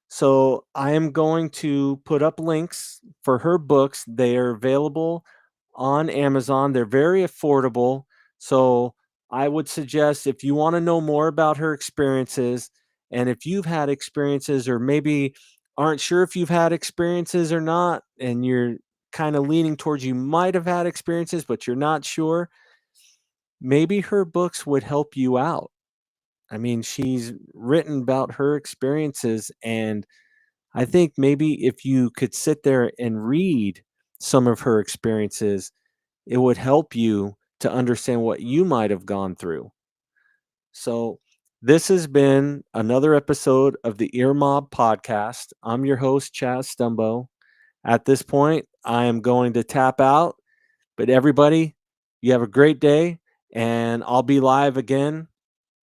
So I am going to put up links for her books. They are available on Amazon. They're very affordable. So I would suggest if you want to know more about her experiences, and if you've had experiences, or maybe aren't sure if you've had experiences or not, and you're kind of leaning towards you might have had experiences, but you're not sure, maybe her books would help you out. I mean, she's written about her experiences, and I think maybe if you could sit there and read some of her experiences, it would help you to understand what you might have gone through. So, this has been another episode of the Ear Mob podcast. I'm your host, Chaz Stumbo. At this point, I am going to tap out, but everybody, you have a great day, and I'll be live again